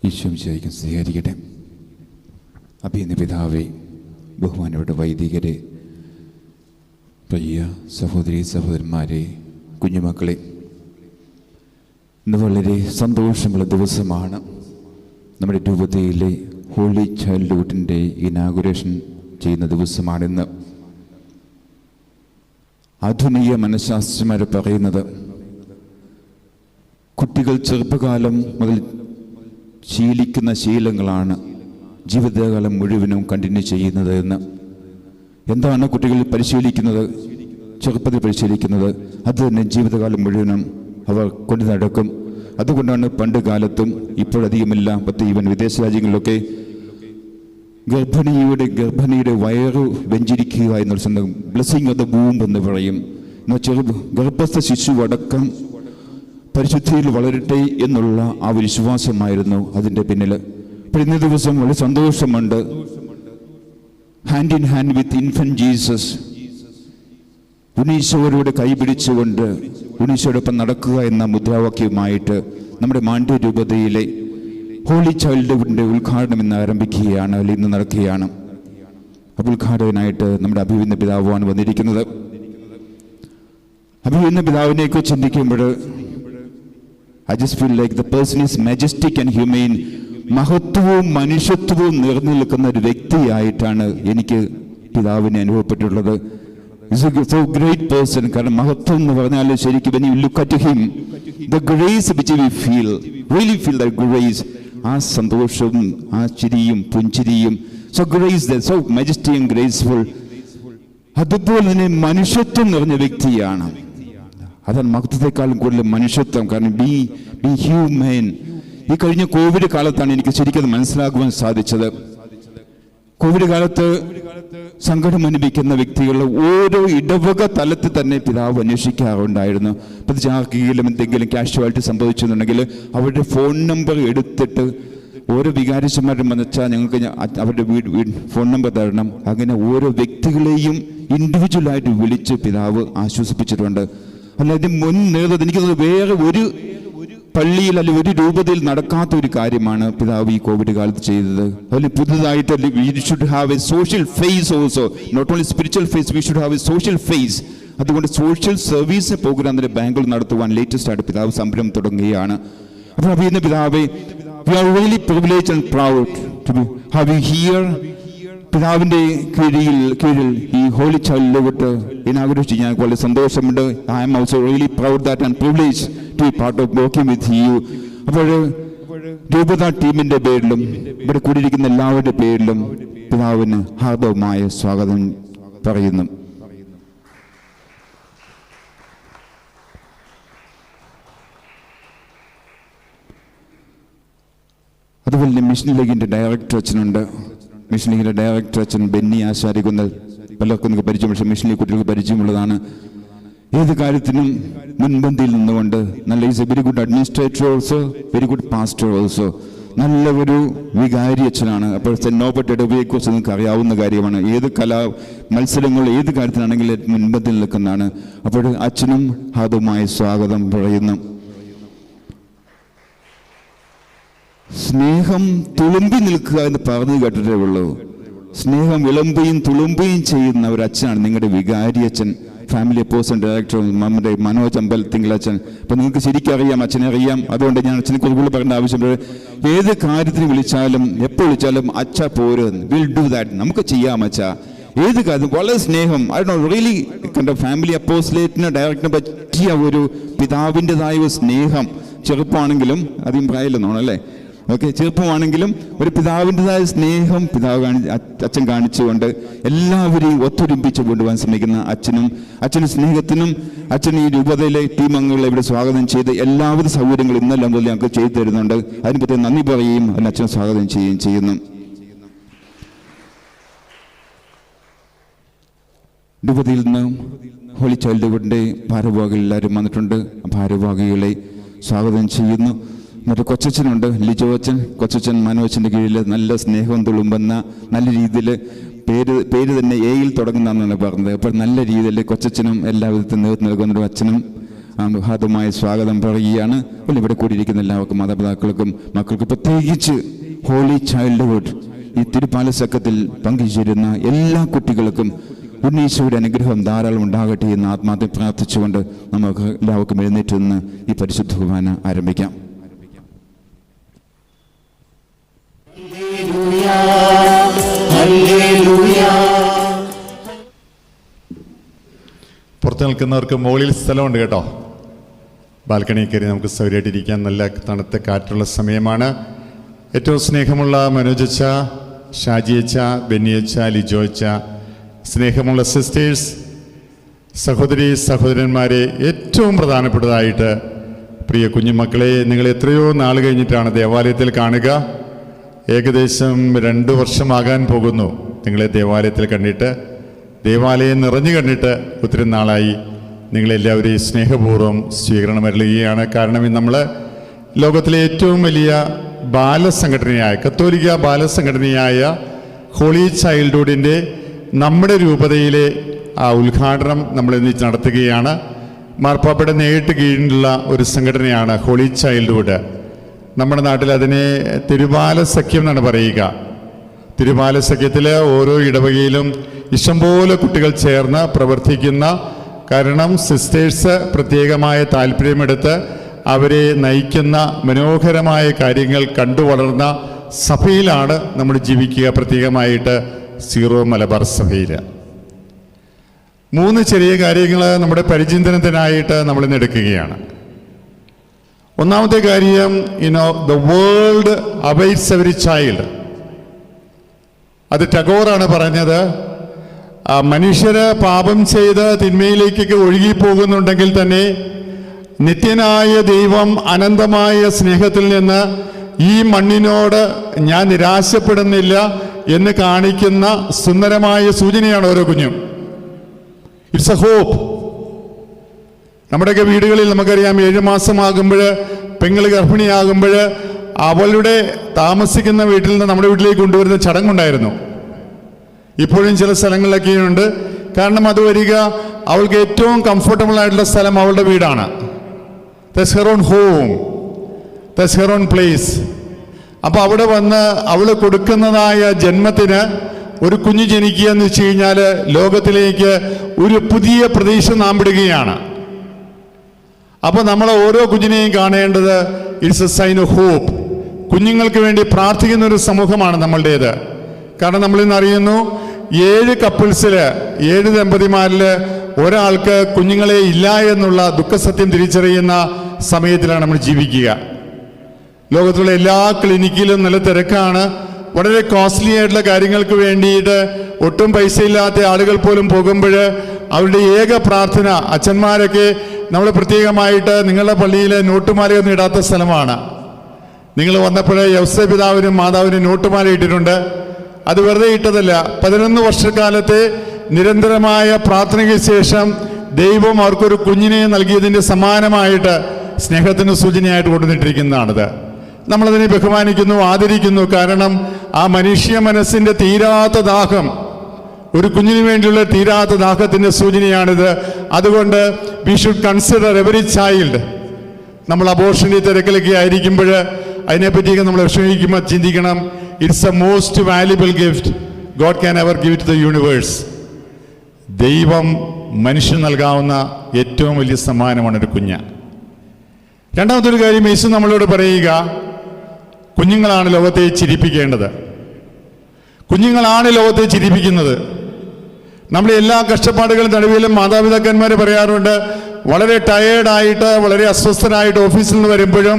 ഈശോം ശരിക്കും സ്വീകരിക്കട്ടെ. അഭിനന്ദ പിതാവേ, ബഹുമാനപ്പെട്ട വൈദികരെ, പ്രിയ സഹോദരി സഹോദരന്മാരെ, കുഞ്ഞുമക്കളെ, ഇന്ന് വളരെ സന്തോഷമുള്ള ദിവസമാണ്. നമ്മുടെ രൂപതയിലെ ഹോളി ചൈൽഡ്ഹുഡിൻ്റെ ഇനാഗുറേഷൻ ചെയ്യുന്ന ദിവസമാണിന്ന്. ആധുനിക മനഃശാസ്ത്രജ്ഞന്മാർ പറയുന്നത് കുട്ടികൾ ചെറുപ്പകാലം മുതൽ ശീലിക്കുന്ന ശീലങ്ങളാണ് ജീവിതകാലം മുഴുവനും കണ്ടിന്യൂ ചെയ്യുന്നത് എന്ന്. എന്താണ് കുട്ടികൾ പരിശീലിക്കുന്നത്, ചെറുപ്പത്തിൽ പരിശീലിക്കുന്നത്, അത് തന്നെ ജീവിതകാലം മുഴുവനും അവർ കൊണ്ടു നടക്കും. അതുകൊണ്ടാണ് പണ്ട് കാലത്തും ഇപ്പോഴധികമില്ല, ഈവൻ വിദേശ രാജ്യങ്ങളിലൊക്കെ ഗർഭിണിയുടെ വയറ് വെഞ്ചിരിക്കുക എന്നുള്ള സംഭവം ബ്ലെസ്സിങ് ഓഫ് ദ വൂംബ് എന്ന് പറയും. ഗർഭസ്ഥ ശിശു അടക്കം പരിശുദ്ധിയിൽ വളരട്ടെ എന്നുള്ള ആ ഒരു വിശ്വാസമായിരുന്നു അതിൻ്റെ പിന്നിൽ. അപ്പോൾ ഇന്നേ ദിവസം വളരെ സന്തോഷമുണ്ട്. Hand in hand with infant Jesus, ഉണ്ണീശോയോട് കൈപിടിച്ചുകൊണ്ട് ഉണ്ണീശോയോടൊപ്പം നടക്കുക എന്ന മുദ്രാവാക്യവുമായിട്ട് നമ്മുടെ മാണ്ഡ്യ രൂപതയിലെ ഹോളി ചൈൽഡ്ഹുഡിൻ്റെ ഉദ്ഘാടനം ഇന്ന് ആരംഭിക്കുകയാണ്, അല്ലെങ്കിൽ ഇന്ന് നടക്കുകയാണ്. അപ്പോൾ ഉദ്ഘാടകനായിട്ട് നമ്മുടെ അഭിനന്ദ പിതാവാണ് വന്നിരിക്കുന്നത്. അഭിനന്ദ പിതാവിനെയൊക്കെ ചിന്തിക്കുമ്പോൾ I just feel like the person is majestic and humane. മഹത്വവും മനുഷ്യത്വവും നിറഞ്ഞു നിൽക്കുന്ന ഒരു വ്യക്തിയായിട്ടാണ് എനിക്ക് പിതാവിനെ അനുഭവപ്പെട്ടിട്ടുള്ളത്. So great person. കാരണം മഹത്വം എന്ന് പറഞ്ഞാൽ ശരിക്കും when you look at him, the grace which we feel, really feel that grace, ആ സന്തോഷവും ആ ചിരിയും പുഞ്ചിരിയും, so grace there, so majestic and graceful. അതുപോലെ തന്നെ മനുഷ്യത്വം നിറഞ്ഞ വ്യക്തിയാണ്. അതാണ് മഹത്വത്തെക്കാളും കൂടുതൽ മനുഷ്യത്വം. കാരണം ബി ഹ്യൂമൻ. ഈ കഴിഞ്ഞ കോവിഡ് കാലത്താണ് എനിക്ക് ശരിക്കും മനസ്സിലാക്കുവാൻ സാധിച്ചത്. കോവിഡ് കാലത്ത് സങ്കടം അനുഭവിക്കുന്ന വ്യക്തികളുടെ ഓരോ ഇടവക തലത്തിൽ തന്നെ പിതാവ് അന്വേഷിക്കാറുണ്ടായിരുന്നു. പ്രത്യേകിച്ച് ആർക്കെങ്കിലും എന്തെങ്കിലും കാഷ്വാലിറ്റി സംഭവിച്ചെന്നുണ്ടെങ്കിൽ അവരുടെ ഫോൺ നമ്പർ എടുത്തിട്ട് ഓരോ വികാരിച്ചന്മാരും വന്നച്ചാൽ ഞങ്ങൾക്ക് അവരുടെ ഫോൺ നമ്പർ തരണം. അങ്ങനെ ഓരോ വ്യക്തികളെയും ഇൻഡിവിജ്വലായിട്ട് വിളിച്ച് പിതാവ് ആശ്വസിപ്പിച്ചിട്ടുണ്ട്. അല്ലാതെ മുൻ നേതൃത്വം എനിക്കത് വേറെ ഒരു പള്ളിയിൽ അല്ലെങ്കിൽ ഒരു രൂപതയിൽ നടക്കാത്ത ഒരു കാര്യമാണ് പിതാവ് ഈ കോവിഡ് കാലത്ത് ചെയ്തത്. അതിൽ പുതുതായിട്ട് we should have a social face also, not only spiritual face, we should have a social face. അതുകൊണ്ട് സോഷ്യൽ സർവീസ് പ്രോഗ്രാം തന്നെ ബാംഗ്ലൂർ നടത്തുവാൻ ലേറ്റസ്റ്റ് ആയിട്ട് പിതാവ് സംരംഭം തുടങ്ങുകയാണ്. അപ്പോൾ അഭിനന്ദ പിതാവേ, we are really privileged and proud to have you here. പിതാവിൻ്റെ കീഴിൽ ഈ ഹോളി ചൈൽഡ്ഹുഡ് ഇനാഗുറേറ്റ് ചെയ്യാൻ വളരെ സന്തോഷമുണ്ട്. I am also really proud that and privilege to be part of working with you. അപ്പോൾ രൂപത ടീമിൻ്റെ പേരിലും ഇവിടെ കൂടിയിരിക്കുന്ന എല്ലാവരുടെ പേരിലും പിതാവിന് ഹാർദവമായ സ്വാഗതം പറയുന്നു. അതുപോലെ തന്നെ മിഷൻ ലീഗിൻ്റെ ഡയറക്ടർ അച്ഛനുണ്ട്. മിഷൻ ലീഗിൻ്റെ ഡയറക്ടർ അച്ഛൻ ബെന്നി ആശാരികുന്നൽ. പലർക്കും നിങ്ങൾക്ക് പരിചയം, പക്ഷേ മിഷൻ ലീഗ് കുട്ടികൾക്ക് പരിചയമുള്ളതാണ്. ഏത് കാര്യത്തിനും മുൻപന്തിയിൽ നിന്നുകൊണ്ട് നല്ല is A very good administrator also, very good pastor also. നല്ല ഒരു വികാരി അച്ഛനാണ്. അപ്പോൾ നോബട്ട് ഇടവയെക്കുറിച്ച് നിങ്ങൾക്ക് അറിയാവുന്ന കാര്യമാണ്. ഏത് മത്സരങ്ങൾ ഏത് കാര്യത്തിനാണെങ്കിലും മുൻപന്തിയിൽ നിൽക്കുന്നതാണ്. അപ്പോൾ അച്ഛനും ഹാർദവമായ സ്വാഗതം പറയുന്നു. സ്നേഹം തുളുമ്പി നിൽക്കുക എന്ന് പറഞ്ഞു കേട്ടിട്ടേ ഉള്ളൂ. സ്നേഹം വിളമ്പുകയും തുളുമ്പുകയും ചെയ്യുന്ന ഒരു അച്ഛനാണ് നിങ്ങളുടെ വികാരി അച്ഛൻ, ഫാമിലി അപ്പോസിഷൻ ഡയറക്ടർ നമ്മുടെ മനോജ് അമ്പലത്തിങ്കൽ അച്ഛൻ. അപ്പം നിങ്ങൾക്ക് ശരിക്കും അറിയാം, അച്ഛനെ അറിയാം. അതുകൊണ്ട് ഞാൻ അച്ഛനെ കുറിച്ച് പറയേണ്ട ആവശ്യമില്ല. ഏത് കാര്യത്തിന് വിളിച്ചാലും എപ്പോൾ വിളിച്ചാലും അച്ഛ പോര്, വിൽ ഡു ദാറ്റ്, നമുക്ക് ചെയ്യാം അച്ഛ. ഏത് കാര്യം വളരെ സ്നേഹം. ഐ ഡോണ്ട് റിയലി കണ്ട ഫാമിലി അപ്പോസിലേറ്റിന് ഡയറക്ടറിനെ പറ്റിയ ഒരു പിതാവിൻ്റെതായ ഒരു സ്നേഹം. ചെറുപ്പമാണെങ്കിലും അധികം പ്രായമില്ലെന്നാണ് അല്ലേ, ഓക്കെ, ചെറുപ്പമാണെങ്കിലും ഒരു പിതാവിൻ്റെതായ സ്നേഹം അച്ഛൻ കാണിച്ചുകൊണ്ട് എല്ലാവരെയും ഒത്തൊരുമിപ്പിച്ച് കൊണ്ടുപോകാൻ ശ്രമിക്കുന്ന അച്ഛനും സ്നേഹത്തിനും അച്ഛൻ ഈ രൂപതയിലെ ടീം അംഗങ്ങളെ ഇവിടെ സ്വാഗതം ചെയ്ത് എല്ലാവിധ സൗകര്യങ്ങളും ഇന്നെല്ലാം മുതൽ ഞങ്ങൾക്ക് ചെയ്തു തരുന്നുണ്ട്. അതിന് പ്രത്യേകം നന്ദി പറയുകയും അതിന് അച്ഛനെ സ്വാഗതം ചെയ്യുകയും ചെയ്യുന്നു. രൂപതയിൽ നിന്ന് ഹോളി ചൈൽഡ്ഹുഡിൻ്റെ ഭാരവാഹികൾ എല്ലാവരും വന്നിട്ടുണ്ട്. ഭാരവാഹികളെ സ്വാഗതം ചെയ്യുന്നു. മറ്റു കൊച്ചച്ഛനുണ്ട്, ലിജോ അച്ഛൻ. കൊച്ചച്ഛൻ മനോജൻ്റെ കീഴിൽ നല്ല സ്നേഹം തുളുമ്പുന്ന നല്ല രീതിയിൽ പേര് തന്നെ എയിൽ തുടങ്ങുന്നതെന്നാണ് പറഞ്ഞത്. അപ്പോൾ നല്ല രീതിയിൽ കൊച്ചച്ഛനും എല്ലാ വിധത്തിൽ നേതൃത്വം നൽകുന്നൊരു അച്ഛനും ഹാർദമായ സ്വാഗതം പറയുകയാണ്. ഇവിടെ കൂടിയിരിക്കുന്ന എല്ലാവർക്കും, മാതാപിതാക്കൾക്കും മക്കൾക്കും, പ്രത്യേകിച്ച് ഹോളി ചൈൽഡ്ഹുഡ് ഈ തിരുപ്പാലസക്കത്തിൽ പങ്കുചേരുന്ന എല്ലാ കുട്ടികൾക്കും ഉണ്ണീശോയുടെ അനുഗ്രഹം ധാരാളം ഉണ്ടാകട്ടെ എന്ന് ആത്മാർത്ഥം പ്രാർത്ഥിച്ചുകൊണ്ട് നമുക്ക് എല്ലാവർക്കും എഴുന്നേറ്റ് നിന്ന് ഈ പരിശുദ്ധ കുർബാന ആരംഭിക്കാം. പുറത്ത് നിൽക്കുന്നവർക്ക് മുകളിൽ സ്ഥലമുണ്ട് കേട്ടോ. ബാൽക്കണിയിൽ കയറി നമുക്ക് സൗകര്യമായിട്ടിരിക്കാൻ നല്ല തണുത്ത കാറ്റുള്ള സമയമാണ്. ഏറ്റവും സ്നേഹമുള്ള മനോജച്ച, ഷാജിയച്ച, ബെന്നിയച്ച, ലിജോച്ച, സ്നേഹമുള്ള സിസ്റ്റേഴ്സ്, സഹോദരി സഹോദരന്മാരെ, ഏറ്റവും പ്രധാനപ്പെട്ടതായിട്ട് പ്രിയ കുഞ്ഞുമക്കളെ, നിങ്ങൾ എത്രയോ നാൾ കഴിഞ്ഞിട്ടാണ് ദേവാലയത്തിൽ കാണുക. ഏകദേശം 2 വർഷമാകാൻ പോകുന്നു നിങ്ങളെ ദേവാലയത്തിൽ കണ്ടിട്ട്. ദേവാലയം നിറഞ്ഞു കണ്ടിട്ട് ഒത്തിരി നാളായി. നിങ്ങളെല്ലാവരെയും സ്നേഹപൂർവ്വം സ്വീകരണം അരുളുകയാണ്. കാരണം നമ്മൾ ലോകത്തിലെ ഏറ്റവും വലിയ ബാലസംഘടനയായ, കത്തോലിക്ക ബാലസംഘടനയായ ഹോളി ചൈൽഡ്ഹുഡിൻ്റെ നമ്മുടെ രൂപതയിലെ ആ ഉദ്ഘാടനം നമ്മൾ ഇന്ന് നടത്തുകയാണ്. മാർപ്പാപ്പയുടെ നേരിട്ട് കീഴിലുള്ള ഒരു സംഘടനയാണ് ഹോളി ചൈൽഡ്ഹുഡ്. നമ്മുടെ നാട്ടിൽ അതിനെ തിരുബാലസഖ്യം എന്നാണ് പറയുക. തിരുബാലസഖ്യത്തിൽ ഓരോ ഇടവകയിലും ഇഷ്ടംപോലെ കുട്ടികൾ ചേർന്ന് പ്രവർത്തിക്കുന്ന, കാരണം സിസ്റ്റേഴ്സ് പ്രത്യേകമായ താല്പര്യമെടുത്ത് അവരെ നയിക്കുന്ന മനോഹരമായ കാര്യങ്ങൾ കണ്ടു വളർന്ന സഭയിലാണ് നമ്മൾ ജീവിക്കുക. പ്രത്യേകമായിട്ട് സീറോ മലബാർ സഭയിൽ 3 ചെറിയ കാര്യങ്ങൾ നമ്മുടെ പരിചിന്തനത്തിനായിട്ട് നമ്മളിന്ന് എടുക്കുകയാണ്. ഒന്നാമത്തെ കാര്യം, the world awaits every child. അത് ടാഗോറാണ് പറഞ്ഞത്. മനുഷ്യര് പാപം ചെയ്ത് തിന്മയിലേക്കൊക്കെ ഒഴുകിപ്പോകുന്നുണ്ടെങ്കിൽ തന്നെ നിത്യനായ ദൈവം അനന്തമായ സ്നേഹത്തിൽ നിന്ന് ഈ മണ്ണിനോട് ഞാൻ നിരാശപ്പെടുന്നില്ല എന്ന് കാണിക്കുന്ന സുന്ദരമായ സൂചനയാണ് ഓരോ കുഞ്ഞും. It's a hope. നമ്മുടെയൊക്കെ വീടുകളിൽ നമുക്കറിയാം, 7 മാസമാകുമ്പോൾ പെങ്ങൾ ഗർഭിണിയാകുമ്പോൾ അവളുടെ താമസിക്കുന്ന വീട്ടിൽ നിന്ന് നമ്മുടെ വീട്ടിലേക്ക് കൊണ്ടുവരുന്ന ചടങ്ങുണ്ടായിരുന്നു. ഇപ്പോഴും ചില സ്ഥലങ്ങളിലൊക്കെയുണ്ട്. കാരണം അത് വരിക, അവൾക്ക് ഏറ്റവും കംഫർട്ടബിൾ ആയിട്ടുള്ള സ്ഥലം അവളുടെ വീടാണ്. That's her own home, that's her own place. അപ്പോൾ അവിടെ വന്ന് അവൾ കൊടുക്കുന്നതായ ജന്മത്തിന് ഒരു കുഞ്ഞ് ജനിക്കുക എന്ന് വെച്ച് കഴിഞ്ഞാൽ ലോകത്തിലേക്ക് ഒരു പുതിയ പ്രതീക്ഷ നാം വിടുകയാണ്. അപ്പോൾ നമ്മൾ ഓരോ കുഞ്ഞിനെയും കാണേണ്ടത് it's a sign of hope. കുഞ്ഞുങ്ങൾക്ക് വേണ്ടി പ്രാർത്ഥിക്കുന്ന ഒരു സമൂഹമാണ് നമ്മളുടേത്. കാരണം നമ്മളിന്ന് അറിയുന്നു, 7 കപ്പിൾസിൽ 7 ദമ്പതിമാരിൽ ഒരാൾക്ക് കുഞ്ഞുങ്ങളെ ഇല്ല എന്നുള്ള ദുഃഖസത്യം തിരിച്ചറിയുന്ന സമയത്തിലാണ് നമ്മൾ ജീവിക്കുക. ലോകത്തുള്ള എല്ലാ ക്ലിനിക്കിലും നല്ല തിരക്കാണ്. വളരെ കോസ്റ്റ്ലി ആയിട്ടുള്ള കാര്യങ്ങൾക്ക് വേണ്ടിയിട്ട് ഒട്ടും പൈസയില്ലാത്ത ആളുകൾ പോലും പോകുമ്പോൾ അവരുടെ ഏക പ്രാർത്ഥന, അച്ഛന്മാരൊക്കെ നമ്മൾ പ്രത്യേകമായിട്ട് നിങ്ങളുടെ പള്ളിയിൽ നോട്ടുമാലയൊന്നും ഇടാത്ത സ്ഥലമാണ്. നിങ്ങൾ വന്നപ്പോൾ യൗസേ പിതാവിനും മാതാവിനും നോട്ടുമാല ഇട്ടിട്ടുണ്ട്. അത് വെറുതെ ഇട്ടതല്ല. 11 വർഷക്കാലത്തെ നിരന്തരമായ പ്രാർത്ഥനയ്ക്ക് ശേഷം ദൈവം അവർക്കൊരു കുഞ്ഞിനെ നൽകിയതിൻ്റെ സമാനമായിട്ട് സ്നേഹത്തിന് സൂചനയായിട്ട് കൊണ്ടുവന്നിട്ടിരിക്കുന്നതാണിത്. നമ്മളതിനെ ബഹുമാനിക്കുന്നു, ആദരിക്കുന്നു. കാരണം ആ മനുഷ്യ മനസ്സിൻ്റെ തീരാത്ത ദാഹം, ഒരു കുഞ്ഞിന് വേണ്ടിയുള്ള തീരാത്ത ദാഹത്തിൻ്റെ സൂചനയാണിത്. അതുകൊണ്ട് we should consider every child. നമ്മൾ അബോർഷൻ്റെ തിരക്കിലൊക്കെ ആയിരിക്കുമ്പോൾ അതിനെപ്പറ്റിയൊക്കെ നമ്മൾ വിഷമിക്കുമ്പോൾ ചിന്തിക്കണം, it's a most valuable gift God can ever give to the universe. ദൈവം മനുഷ്യൻ നൽകാവുന്ന ഏറ്റവും വലിയ സമ്മാനമാണ് ഒരു കുഞ്ഞ്. രണ്ടാമതൊരു കാര്യം യേശു നമ്മളോട് പറയുക, കുഞ്ഞുങ്ങളാണ് ലോകത്തെ ചിരിപ്പിക്കേണ്ടത്. കുഞ്ഞുങ്ങളാണ് ലോകത്തെ ചിരിപ്പിക്കുന്നത്. നമ്മുടെ എല്ലാ കഷ്ടപ്പാടുകളും നടുവിലും മാതാപിതാക്കന്മാർ പറയാറുണ്ട്, വളരെ ടയേർഡായിട്ട് വളരെ അസ്വസ്ഥനായിട്ട് ഓഫീസിൽ നിന്ന് വരുമ്പോഴും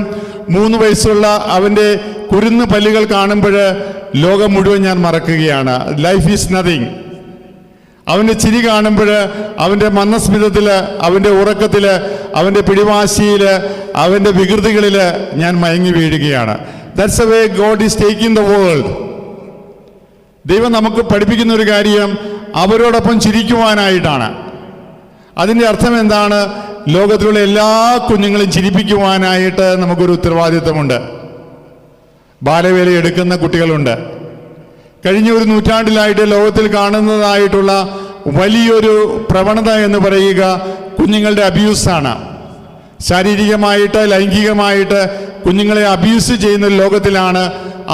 3 വയസ്സുള്ള അവൻ്റെ കുരുന്ന് പല്ലുകൾ കാണുമ്പോൾ ലോകം മുഴുവൻ ഞാൻ മറക്കുകയാണ്. Life is nothing. അവൻ്റെ ചിരി കാണുമ്പോൾ അവൻ്റെ മന്ദസ്മിതത്തിൽ, അവൻ്റെ ഉറക്കത്തിൽ, അവൻ്റെ പിടിവാശിയിൽ, അവൻ്റെ വികൃതികളിൽ ഞാൻ മയങ്ങി വീഴുകയാണ്. That's a way God is taking the world. ദൈവം നമുക്ക് പഠിപ്പിക്കുന്ന ഒരു കാര്യം അവരോടൊപ്പം ചിരിക്കുവാനായിട്ടാണ്. അതിൻ്റെ അർത്ഥം എന്താണ്? ലോകത്തിലുള്ള എല്ലാ കുഞ്ഞുങ്ങളും ചിരിപ്പിക്കുവാനായിട്ട് നമുക്കൊരു ഉത്തരവാദിത്വമുണ്ട്. ബാലവേല എടുക്കുന്ന കുട്ടികളുണ്ട്. കഴിഞ്ഞ ഒരു നൂറ്റാണ്ടിലായിട്ട് ലോകത്തിൽ കാണുന്നതായിട്ടുള്ള വലിയൊരു പ്രവണത എന്ന് പറയുക കുഞ്ഞുങ്ങളുടെ അബ്യൂസാണ്. ശാരീരികമായിട്ട് ലൈംഗികമായിട്ട് കുഞ്ഞുങ്ങളെ അബ്യൂസ് ചെയ്യുന്ന ലോകത്തിലാണ്,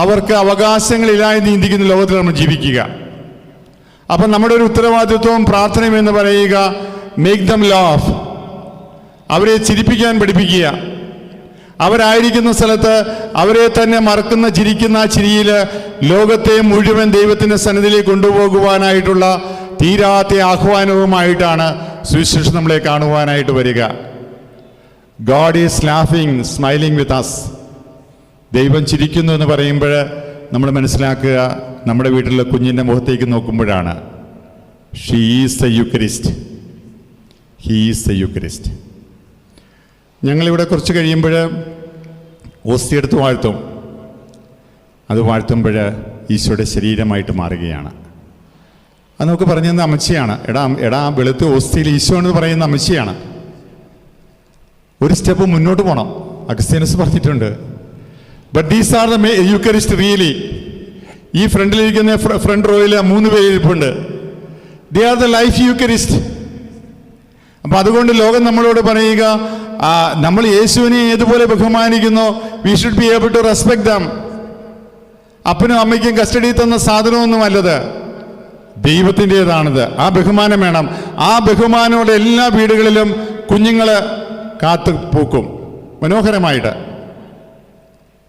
അവർക്ക് അവകാശങ്ങളില്ലാതെ ചിന്തിക്കുന്ന ലോകത്തിലാണ് നമ്മൾ ജീവിക്കുക. അപ്പം നമ്മുടെ ഒരു ഉത്തരവാദിത്വവും പ്രാർത്ഥനയും എന്ന് പറയുക, മേക്ക് ദം ലാഫ്, അവരെ ചിരിപ്പിക്കാൻ പഠിപ്പിക്കുക. അവരായിരിക്കുന്ന സ്ഥലത്ത് അവരെ തന്നെ മറക്കുന്ന ചിരിക്കുന്ന ആ ചിരിയിൽ ലോകത്തെ മുഴുവൻ ദൈവത്തിൻ്റെ സന്നിധിയിലേക്ക് കൊണ്ടുപോകുവാനായിട്ടുള്ള തീരാത്ത ആഹ്വാനവുമായിട്ടാണ് സുവിശേഷം നമ്മളെ കാണുവാനായിട്ട് വരിക. ഗോഡ് ഈസ് ലാഫിങ് സ്മൈലിംഗ് വിത്ത് അസ്. ദൈവം ചിരിക്കുന്നു എന്ന് പറയുമ്പോൾ നമ്മൾ മനസ്സിലാക്കുക, നമ്മുടെ വീട്ടിലെ കുഞ്ഞിൻ്റെ മുഖത്തേക്ക് നോക്കുമ്പോഴാണ്. She is the Eucharist, he is the Eucharist. ഞങ്ങളിവിടെ കുറച്ച് കഴിയുമ്പോൾ ഓസ്തി എടുത്ത് വാഴ്ത്തും. അത് വാഴ്ത്തുമ്പോൾ ഈശോയുടെ ശരീരമായിട്ട് മാറുകയാണ്. അത് നമുക്ക് പറഞ്ഞു തന്ന അമ്മച്ചിയാണ്. എടാ വെളുത്ത് ഓസ്തിയിൽ ഈശോ എന്ന് പറയുന്ന അമ്മച്ചിയാണ്. ഒരു സ്റ്റെപ്പ് മുന്നോട്ട് പോകണം. അഗസ്തീനസ് പറഞ്ഞിട്ടുണ്ട്. But these are the Eucharist really. ഈ ഫ്രണ്ടിലിരിക്കുന്ന ഫ്രണ്ട് റോയിൽ 3 പേര് ഇരിപ്പുണ്ട്. They are the life Eucharist. അപ്പം അതുകൊണ്ട് ലോകം നമ്മളോട് പറയുക, നമ്മൾ യേശുവിനെ ഏതുപോലെ ബഹുമാനിക്കുന്നു, we should be able to respect them. അപ്പനും അമ്മയ്ക്കും കസ്റ്റഡി തന്ന സാധനമൊന്നുമല്ലത്, ദൈവത്തിൻ്റെതാണിത്. ആ ബഹുമാനം വേണം. ആ ബഹുമാനോടെ എല്ലാ വീടുകളിലും കുഞ്ഞുങ്ങൾ കാത്തു പൂക്കും മനോഹരമായിട്ട്.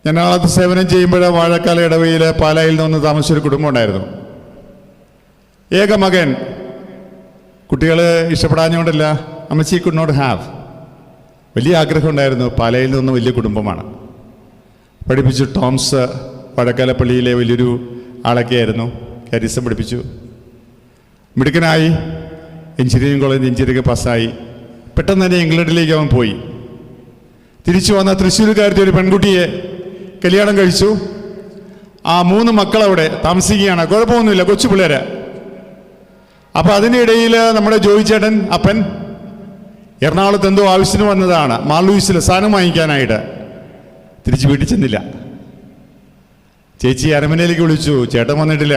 ഞാൻ ആളത്ത് സേവനം ചെയ്യുമ്പോൾ വാഴക്കാല ഇടവയിൽ പാലായിൽ നിന്ന് താമസിച്ചൊരു കുടുംബം ഉണ്ടായിരുന്നു. ഏക മകൻ. കുട്ടികൾ ഇഷ്ടപ്പെടാഞ്ഞുകൊണ്ടല്ല, അമ്മച്ചി കുഡ് നോട്ട് ഹാവ്. വലിയ ആഗ്രഹം ഉണ്ടായിരുന്നു. പാലയിൽ നിന്ന് വലിയ കുടുംബമാണ്. പഠിപ്പിച്ചു. ടോംസ് വാഴക്കാല പള്ളിയിലെ വലിയൊരു ആളൊക്കെ ആയിരുന്നു. കാരിസം പഠിപ്പിച്ചു. മിടുക്കനായി. എഞ്ചിനീയറിംഗ് കോളേജ് എഞ്ചിനീയറിംഗ് പാസ്സായി. പെട്ടെന്ന് തന്നെ ഇംഗ്ലണ്ടിലേക്ക് അവൻ പോയി. തിരിച്ചു വന്ന തൃശ്ശൂർക്കാരത്തെ ഒരു പെൺകുട്ടിയെ കല്യാണം കഴിച്ചു. ആ 3 മക്കളവിടെ താമസിക്കുകയാണ്. കുഴപ്പമൊന്നുമില്ല, കൊച്ചു പിള്ളേര്. അപ്പം അതിനിടയിൽ നമ്മുടെ ജോയിച്ചേട്ടൻ അപ്പൻ എറണാകുളത്ത് എന്തോ ആവശ്യത്തിന് വന്നതാണ്, മാർലൂയിസിൽ സാധനം വാങ്ങിക്കാനായിട്ട്. തിരിച്ച് വീട്ടിൽ ചെന്നില്ല. ചേച്ചി അരമനയിലേക്ക് വിളിച്ചു, ചേട്ടൻ വന്നിട്ടില്ല.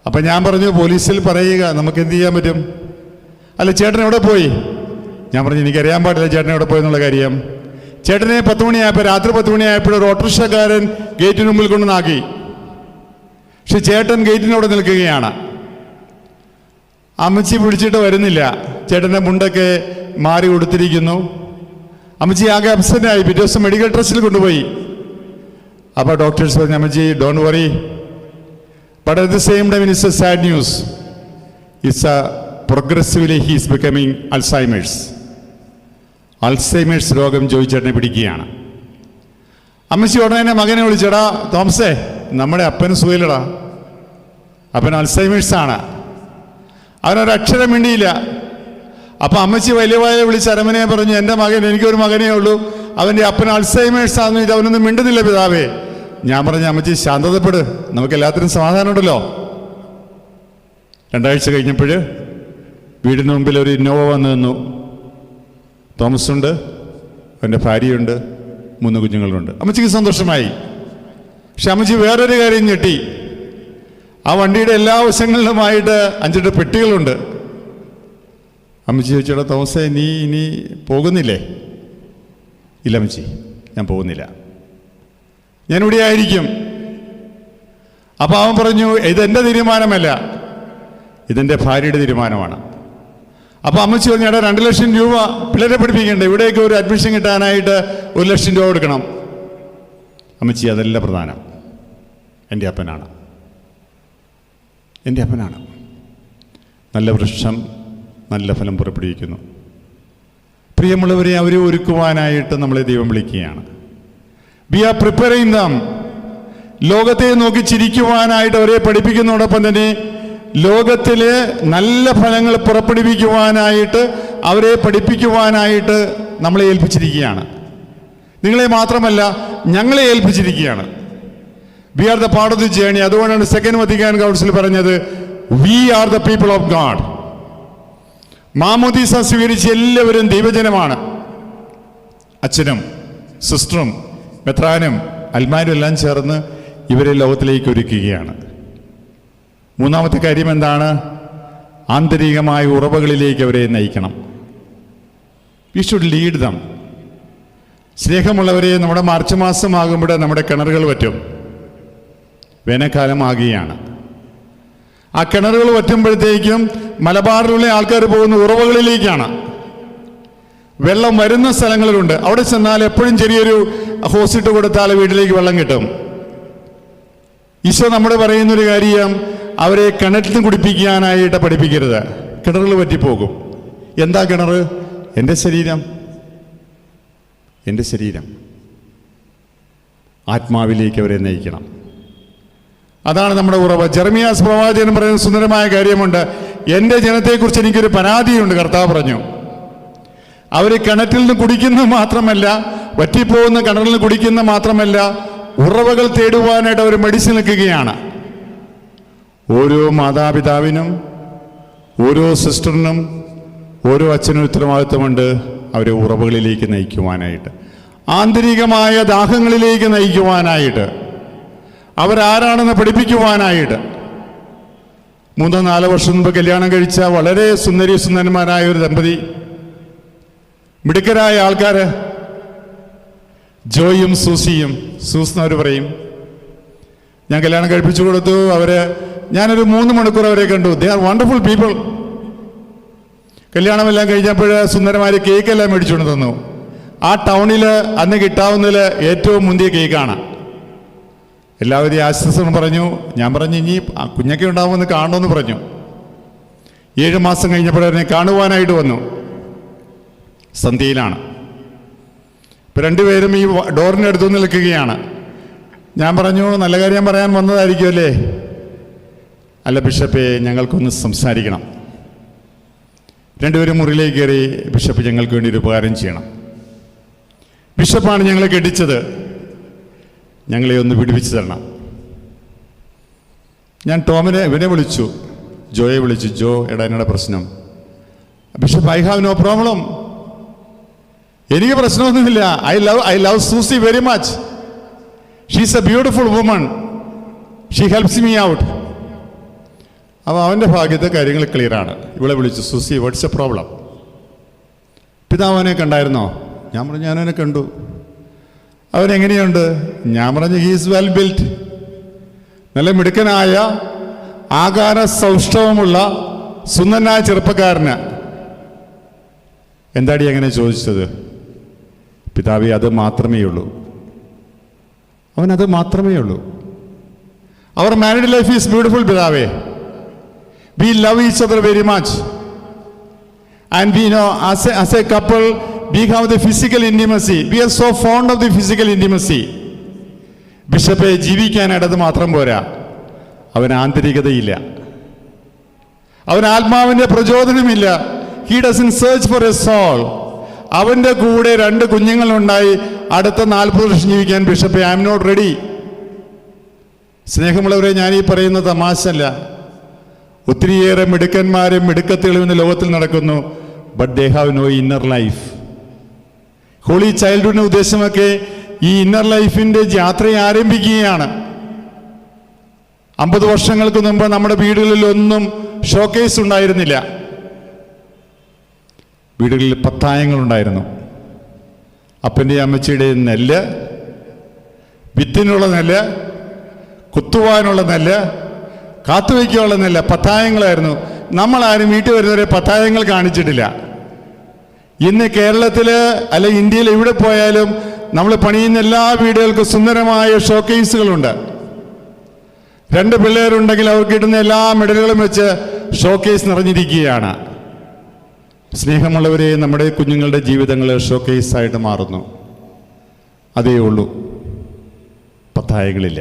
അപ്പം ഞാൻ പറഞ്ഞു, പോലീസിൽ പറയുക, നമുക്ക് എന്ത് ചെയ്യാൻ പറ്റും? അല്ല, ചേട്ടൻ എവിടെ പോയി? ഞാൻ പറഞ്ഞു, എനിക്കറിയാൻ പാടില്ല ചേട്ടൻ എവിടെ പോയി എന്നുള്ള കാര്യം. ചേട്ടനെ 10 മണിയായപ്പോൾ, രാത്രി 10 മണിയായപ്പോൾ ഒരു ഓട്ടോറിക്ഷക്കാരൻ ഗേറ്റിന് മുമ്പിൽ കൊണ്ടുവന്നാക്കി. പക്ഷെ ചേട്ടൻ ഗേറ്റിനവിടെ നിൽക്കുകയാണ്. അമ്മച്ചി പിടിച്ചിട്ട് വരുന്നില്ല. ചേട്ടൻ്റെ മുണ്ടൊക്കെ മാറി കൊടുത്തിരിക്കുന്നു. അമ്മച്ചി ആകെ അപ്സെറ്റായി. പിറ്റേ ദിവസം മെഡിക്കൽ ട്രസ്റ്റിൽ കൊണ്ടുപോയി. അപ്പോൾ ഡോക്ടേഴ്സ് പറഞ്ഞു, അമ്മച്ചി don't worry, but at the same time it's A sad news. It's A progressively he is becoming Alzheimer's. Alzheimer's രോഗം ജോയിച്ചേട്ടനെ പിടിക്കുകയാണ്. അമ്മച്ചി ഉടനെ മകനെ വിളിച്ചടാ തോമസേ, നമ്മുടെ അപ്പന് സുഖയില്ലടാ, അപ്പൻ അൾസൈമേഴ്സാണ്. അവനൊരക്ഷരം മിണ്ടിയില്ല. അപ്പം അമ്മച്ചി വലിയ വിളിച്ച് അരമനയെ പറഞ്ഞു, എൻ്റെ മകൻ, എനിക്കൊരു മകനേ ഉള്ളൂ, അവൻ്റെ അപ്പൻ അൾസൈമേഴ്സ് ആണെന്ന് വെച്ചാൽ അവനൊന്നും മിണ്ടുന്നില്ല പിതാവേ. ഞാൻ പറഞ്ഞു, അമ്മച്ചി ശാന്തതപ്പെട്, നമുക്ക് എല്ലാത്തിനും സമാധാനമുണ്ടല്ലോ. 2 ആഴ്ച കഴിഞ്ഞപ്പോൾ വീടിന് മുമ്പിൽ ഒരു ഇന്നോവ വന്നു നിന്നു. തോമസ് ഉണ്ട്, അവൻ്റെ ഭാര്യയുണ്ട്, 3 കുഞ്ഞുങ്ങളുണ്ട്. അമ്മച്ചിക്ക് സന്തോഷമായി. പക്ഷെ അമ്മച്ചി വേറൊരു കാര്യം ഞെട്ടി. ആ വണ്ടിയുടെ എല്ലാ വശങ്ങളിലുമായിട്ട് 5 പെട്ടികളുണ്ട്. അമ്മച്ചി ചോദിച്ചോടാ തോമസേ, നീ ഇനി പോകുന്നില്ലേ? ഇല്ല അമ്മച്ചി, ഞാൻ പോകുന്നില്ല, ഞാനിവിടെ ആയിരിക്കും. അപ്പോൾ അവൻ പറഞ്ഞു, ഇതെൻ്റെ തീരുമാനമല്ല, ഇതെൻ്റെ ഭാര്യയുടെ തീരുമാനമാണ്. അപ്പോൾ അമ്മച്ചി പറഞ്ഞു, എടാ 2 ലക്ഷം രൂപ പിള്ളേരെ പഠിപ്പിക്കണ്ടേ, ഇവിടേക്ക് ഒരു അഡ്മിഷൻ കിട്ടാനായിട്ട് 1 ലക്ഷം രൂപ കൊടുക്കണം. അമ്മച്ചി, അതല്ല പ്രധാനം, എൻ്റെ അപ്പനാണ്, എൻ്റെ അപ്പനാണ്. നല്ല വൃക്ഷം നല്ല ഫലം പുറപ്പെടുവിക്കുന്നു. പ്രിയമുള്ളവരെ, അവരെ ഒരുക്കുവാനായിട്ട് നമ്മളെ ദൈവം വിളിക്കുകയാണ്. We are preparing them. ലോകത്തെ നോക്കി ചിരിക്കുവാനായിട്ട് അവരെ പഠിപ്പിക്കുന്നതോടൊപ്പം തന്നെ ലോകത്തിലെ നല്ല ഫലങ്ങൾ പുറപ്പെടുവിക്കുവാനായിട്ട് അവരെ പഠിപ്പിക്കുവാനായിട്ട് നമ്മളെ ഏൽപ്പിച്ചിരിക്കുകയാണ്. നിങ്ങളെ മാത്രമല്ല, ഞങ്ങളെ ഏൽപ്പിച്ചിരിക്കുകയാണ്. We are the part of the journey. അതുകൊണ്ടാണ് സെക്കൻഡ് വത്തിക്കാൻ കൗൺസിൽ പറഞ്ഞത്, we are the people of God. മാമോദീസ സ്വീകരിച്ച് എല്ലാവരും ദൈവജനമാണ്. അച്ഛനും സിസ്റ്ററും മെത്രാനും അൽമാരും എല്ലാം ചേർന്ന് ഇവരെ ലോകത്തിലേക്ക് ഒരുക്കുകയാണ്. 3-ാമത്തെ കാര്യം എന്താണ്? ആന്തരികമായ ഉറവകളിലേക്ക് അവരെ നയിക്കണം. We should lead them. സ്നേഹമുള്ളവരെ, നമ്മുടെ മാർച്ച് മാസമാകുമ്പോൾ നമ്മുടെ കിണറുകൾ വറ്റും. വേനൽക്കാലമാകുകയാണ്. ആ കിണറുകൾ വറ്റുമ്പോഴത്തേക്കും മലബാറിലുള്ള ആൾക്കാർ പോകുന്ന ഉറവകളിലേക്കാണ്. വെള്ളം വരുന്ന സ്ഥലങ്ങളിലുണ്ട്. അവിടെ ചെന്നാൽ എപ്പോഴും ചെറിയൊരു ഹോസിട്ട് കൊടുത്താൽ വീട്ടിലേക്ക് വെള്ളം കിട്ടും. ഈശോ നമ്മുടെ പറയുന്നൊരു കാര്യം, അവരെ കിണറ്റിൽ കുടിപ്പിക്കാനായിട്ട് പഠിപ്പിക്കരുത്. കിണറുകൾ പറ്റിപ്പോകും. എന്താ കിണർ? എൻ്റെ ശരീരം. എൻ്റെ ശരീരം ആത്മാവിലേക്ക് അവരെ നയിക്കണം. അതാണ് നമ്മുടെ ഉറവ്. ജെറമിയാസ് പ്രവാചകൻ പറയുന്ന സുന്ദരമായ കാര്യമുണ്ട്. എൻ്റെ ജനത്തെക്കുറിച്ച് എനിക്കൊരു പരാതിയുണ്ട്. കർത്താവ് പറഞ്ഞു, അവർ കിണറ്റിൽ നിന്ന് കുടിക്കുന്നത് മാത്രമല്ല, വറ്റിപ്പോകുന്ന കിണറിൽ നിന്ന് കുടിക്കുന്ന മാത്രമല്ല, ഉറവകൾ തേടുവാനായിട്ട് അവർ മടിച്ചു നിൽക്കുകയാണ്. ഓരോ മാതാപിതാവിനും, ഓരോ സിസ്റ്ററിനും, ഓരോ അച്ഛനും ഉത്തരവാദിത്വമുണ്ട് അവരെ ഉറവകളിലേക്ക് നയിക്കുവാനായിട്ട്, ആന്തരികമായ ദാഹങ്ങളിലേക്ക് നയിക്കുവാനായിട്ട്, അവരാരാണെന്ന് പഠിപ്പിക്കുവാനായിട്ട്. 3-4 വർഷം മുമ്പ് കല്യാണം കഴിച്ച വളരെ സുന്ദരന്മാരായ ഒരു ദമ്പതി, മിടുക്കരായ ആൾക്കാർ, ജോയും സൂസിയും. സൂസ് എന്നവർ പറയും. ഞാൻ കല്യാണം കഴിപ്പിച്ചു കൊടുത്തു. ഞാനൊരു 3 മണിക്കൂർ അവരെ കണ്ടു. They are wonderful people. കല്യാണമെല്ലാം കഴിഞ്ഞപ്പോൾ സുന്ദരമായ കേക്കെല്ലാം മേടിച്ചുകൊണ്ട് തന്നു. ആ ടൗണിൽ അന്ന് കിട്ടാവുന്നതിൽ ഏറ്റവും മുന്തിയ കേക്കാണ്. എല്ലാവരും ആശ്വാസം പറഞ്ഞു. ഞാൻ പറഞ്ഞു, ഇനി കുഞ്ഞൊക്കെ ഉണ്ടാവുമെന്ന് കാണണമെന്ന് പറഞ്ഞു. 7 മാസം കഴിഞ്ഞപ്പോൾ എന്നെ കാണുവാനായിട്ട് വന്നു. സന്ധ്യയിലാണ്. ഇപ്പം രണ്ടുപേരും ഈ ഡോറിൻ്റെ അടുത്ത് നിൽക്കുകയാണ്. ഞാൻ പറഞ്ഞു, നല്ല കാര്യം പറയാൻ വന്നതായിരിക്കുമല്ലേ? അല്ല ബിഷപ്പേ, ഞങ്ങൾക്കൊന്ന് സംസാരിക്കണം. രണ്ടുപേരും മുറിയിലേക്ക് കയറി. ബിഷപ്പ്, ഞങ്ങൾക്ക് വേണ്ടി ഒരു ഉപകാരം ചെയ്യണം. ബിഷപ്പാണ് ഞങ്ങളെ കെട്ടിച്ചത്, ഞങ്ങളെ ഒന്ന് വിടുവിച്ചു തരണം. ഞാൻ ഇവനെ വിളിച്ചു, ജോയെ വിളിച്ചു. ജോ, എടാ എന്നോട് പ്രശ്നം. Bishop, I have no problem. എനിക്ക് പ്രശ്നമൊന്നുമില്ല. I love Susie very much. She's a beautiful woman. She helps me out. അപ്പോൾ അവൻ്റെ ഭാഗ്യത്തെ കാര്യങ്ങൾ ക്ലിയറാണ്. ഇവിടെ വിളിച്ചു, സൂസി, വാട്ട്സ് എ പ്രോബ്ലം? പിതാവനെ കണ്ടായിരുന്നോ? ഞാൻ പറഞ്ഞു, ഞാനവനെ കണ്ടു. അവനെങ്ങനെയുണ്ട്? ഞാൻ പറഞ്ഞു, ഹീസ് വെൽ ബിൽറ്റ്. നല്ല മിടുക്കനായ, ആകാര സൗഷ്ഠവമുള്ള, സുന്ദരനായ ചെറുപ്പക്കാരന്. എന്താടി അങ്ങനെ ചോദിച്ചത്? പിതാവേ, അത് മാത്രമേ ഉള്ളൂ. അവനത് മാത്രമേ ഉള്ളൂ. അവർ മാരീഡ് ലൈഫ് ഈസ് ബ്യൂട്ടിഫുൾ പിതാവേ. We love each other very much. And we know as a couple, we have the physical intimacy. We are so fond of the physical intimacy. ബിഷപ്പെ, ജീവിക്കാനായിട്ട് അത് മാത്രം പോരാ. അവന് ആന്തരികതയില്ല. അവന് ആത്മാവിൻ്റെ പ്രചോദനമില്ല. He doesn't search for a soul. അവൻ്റെ കൂടെ 2 കുഞ്ഞുങ്ങളുണ്ടായി. അടുത്ത 40 വർഷം ജീവിക്കാൻ ബിഷപ്പെ, ഐ എം നോട്ട് റെഡി. സ്നേഹമുള്ളവരെ, ഞാനീ പറയുന്ന തമാശല്ല. ഒത്തിരിയേറെ മിടുക്കന്മാരും മിടുക്കത്തികളും ഇന്ന് ലോകത്തിൽ നടക്കുന്നു. But they have no inner life. Holy ചൈൽഡ്ഹുഡിന്റെ ഉദ്ദേശമൊക്കെ ഈ ഇന്നർ ലൈഫിന്റെ യാത്ര ആരംഭിക്കുകയാണ്. 50 വർഷങ്ങൾക്ക് മുമ്പ് നമ്മുടെ വീടുകളിലൊന്നും ഷോക്കേസ് ഉണ്ടായിരുന്നില്ല. വീടുകളിൽ പത്തായങ്ങളുണ്ടായിരുന്നു. അപ്പൻ്റെ അമ്മച്ചിയുടെ നെല്ല്, വിത്തിനുള്ള നെല്ല്, കുത്തുവാനുള്ള നെല്ല്, കാത്തുവയ്ക്കാനുള്ള നെല്ല്, പത്തായങ്ങളായിരുന്നു. നമ്മളാരും വീട്ടിൽ വരുന്നവരെ പത്തായങ്ങൾ കാണിച്ചിട്ടില്ല. ഇന്ന് കേരളത്തിൽ അല്ലെ ഇന്ത്യയിൽ എവിടെ പോയാലും നമ്മൾ പണിയുന്ന എല്ലാ വീടുകൾക്കും സുന്ദരമായ ഷോക്കേസുകളുണ്ട്. 2 പിള്ളേരുണ്ടെങ്കിൽ അവർക്ക് കിട്ടുന്ന എല്ലാ മെഡലുകളും വെച്ച് ഷോക്കേസ് നിറഞ്ഞിരിക്കുകയാണ്. സ്നേഹമുള്ളവരെ, നമ്മുടെ കുഞ്ഞുങ്ങളുടെ ജീവിതങ്ങൾ ഷോക്കേസായിട്ട് മാറുന്നു. അതേ ഉള്ളൂ, പത്തായങ്ങളില്ല.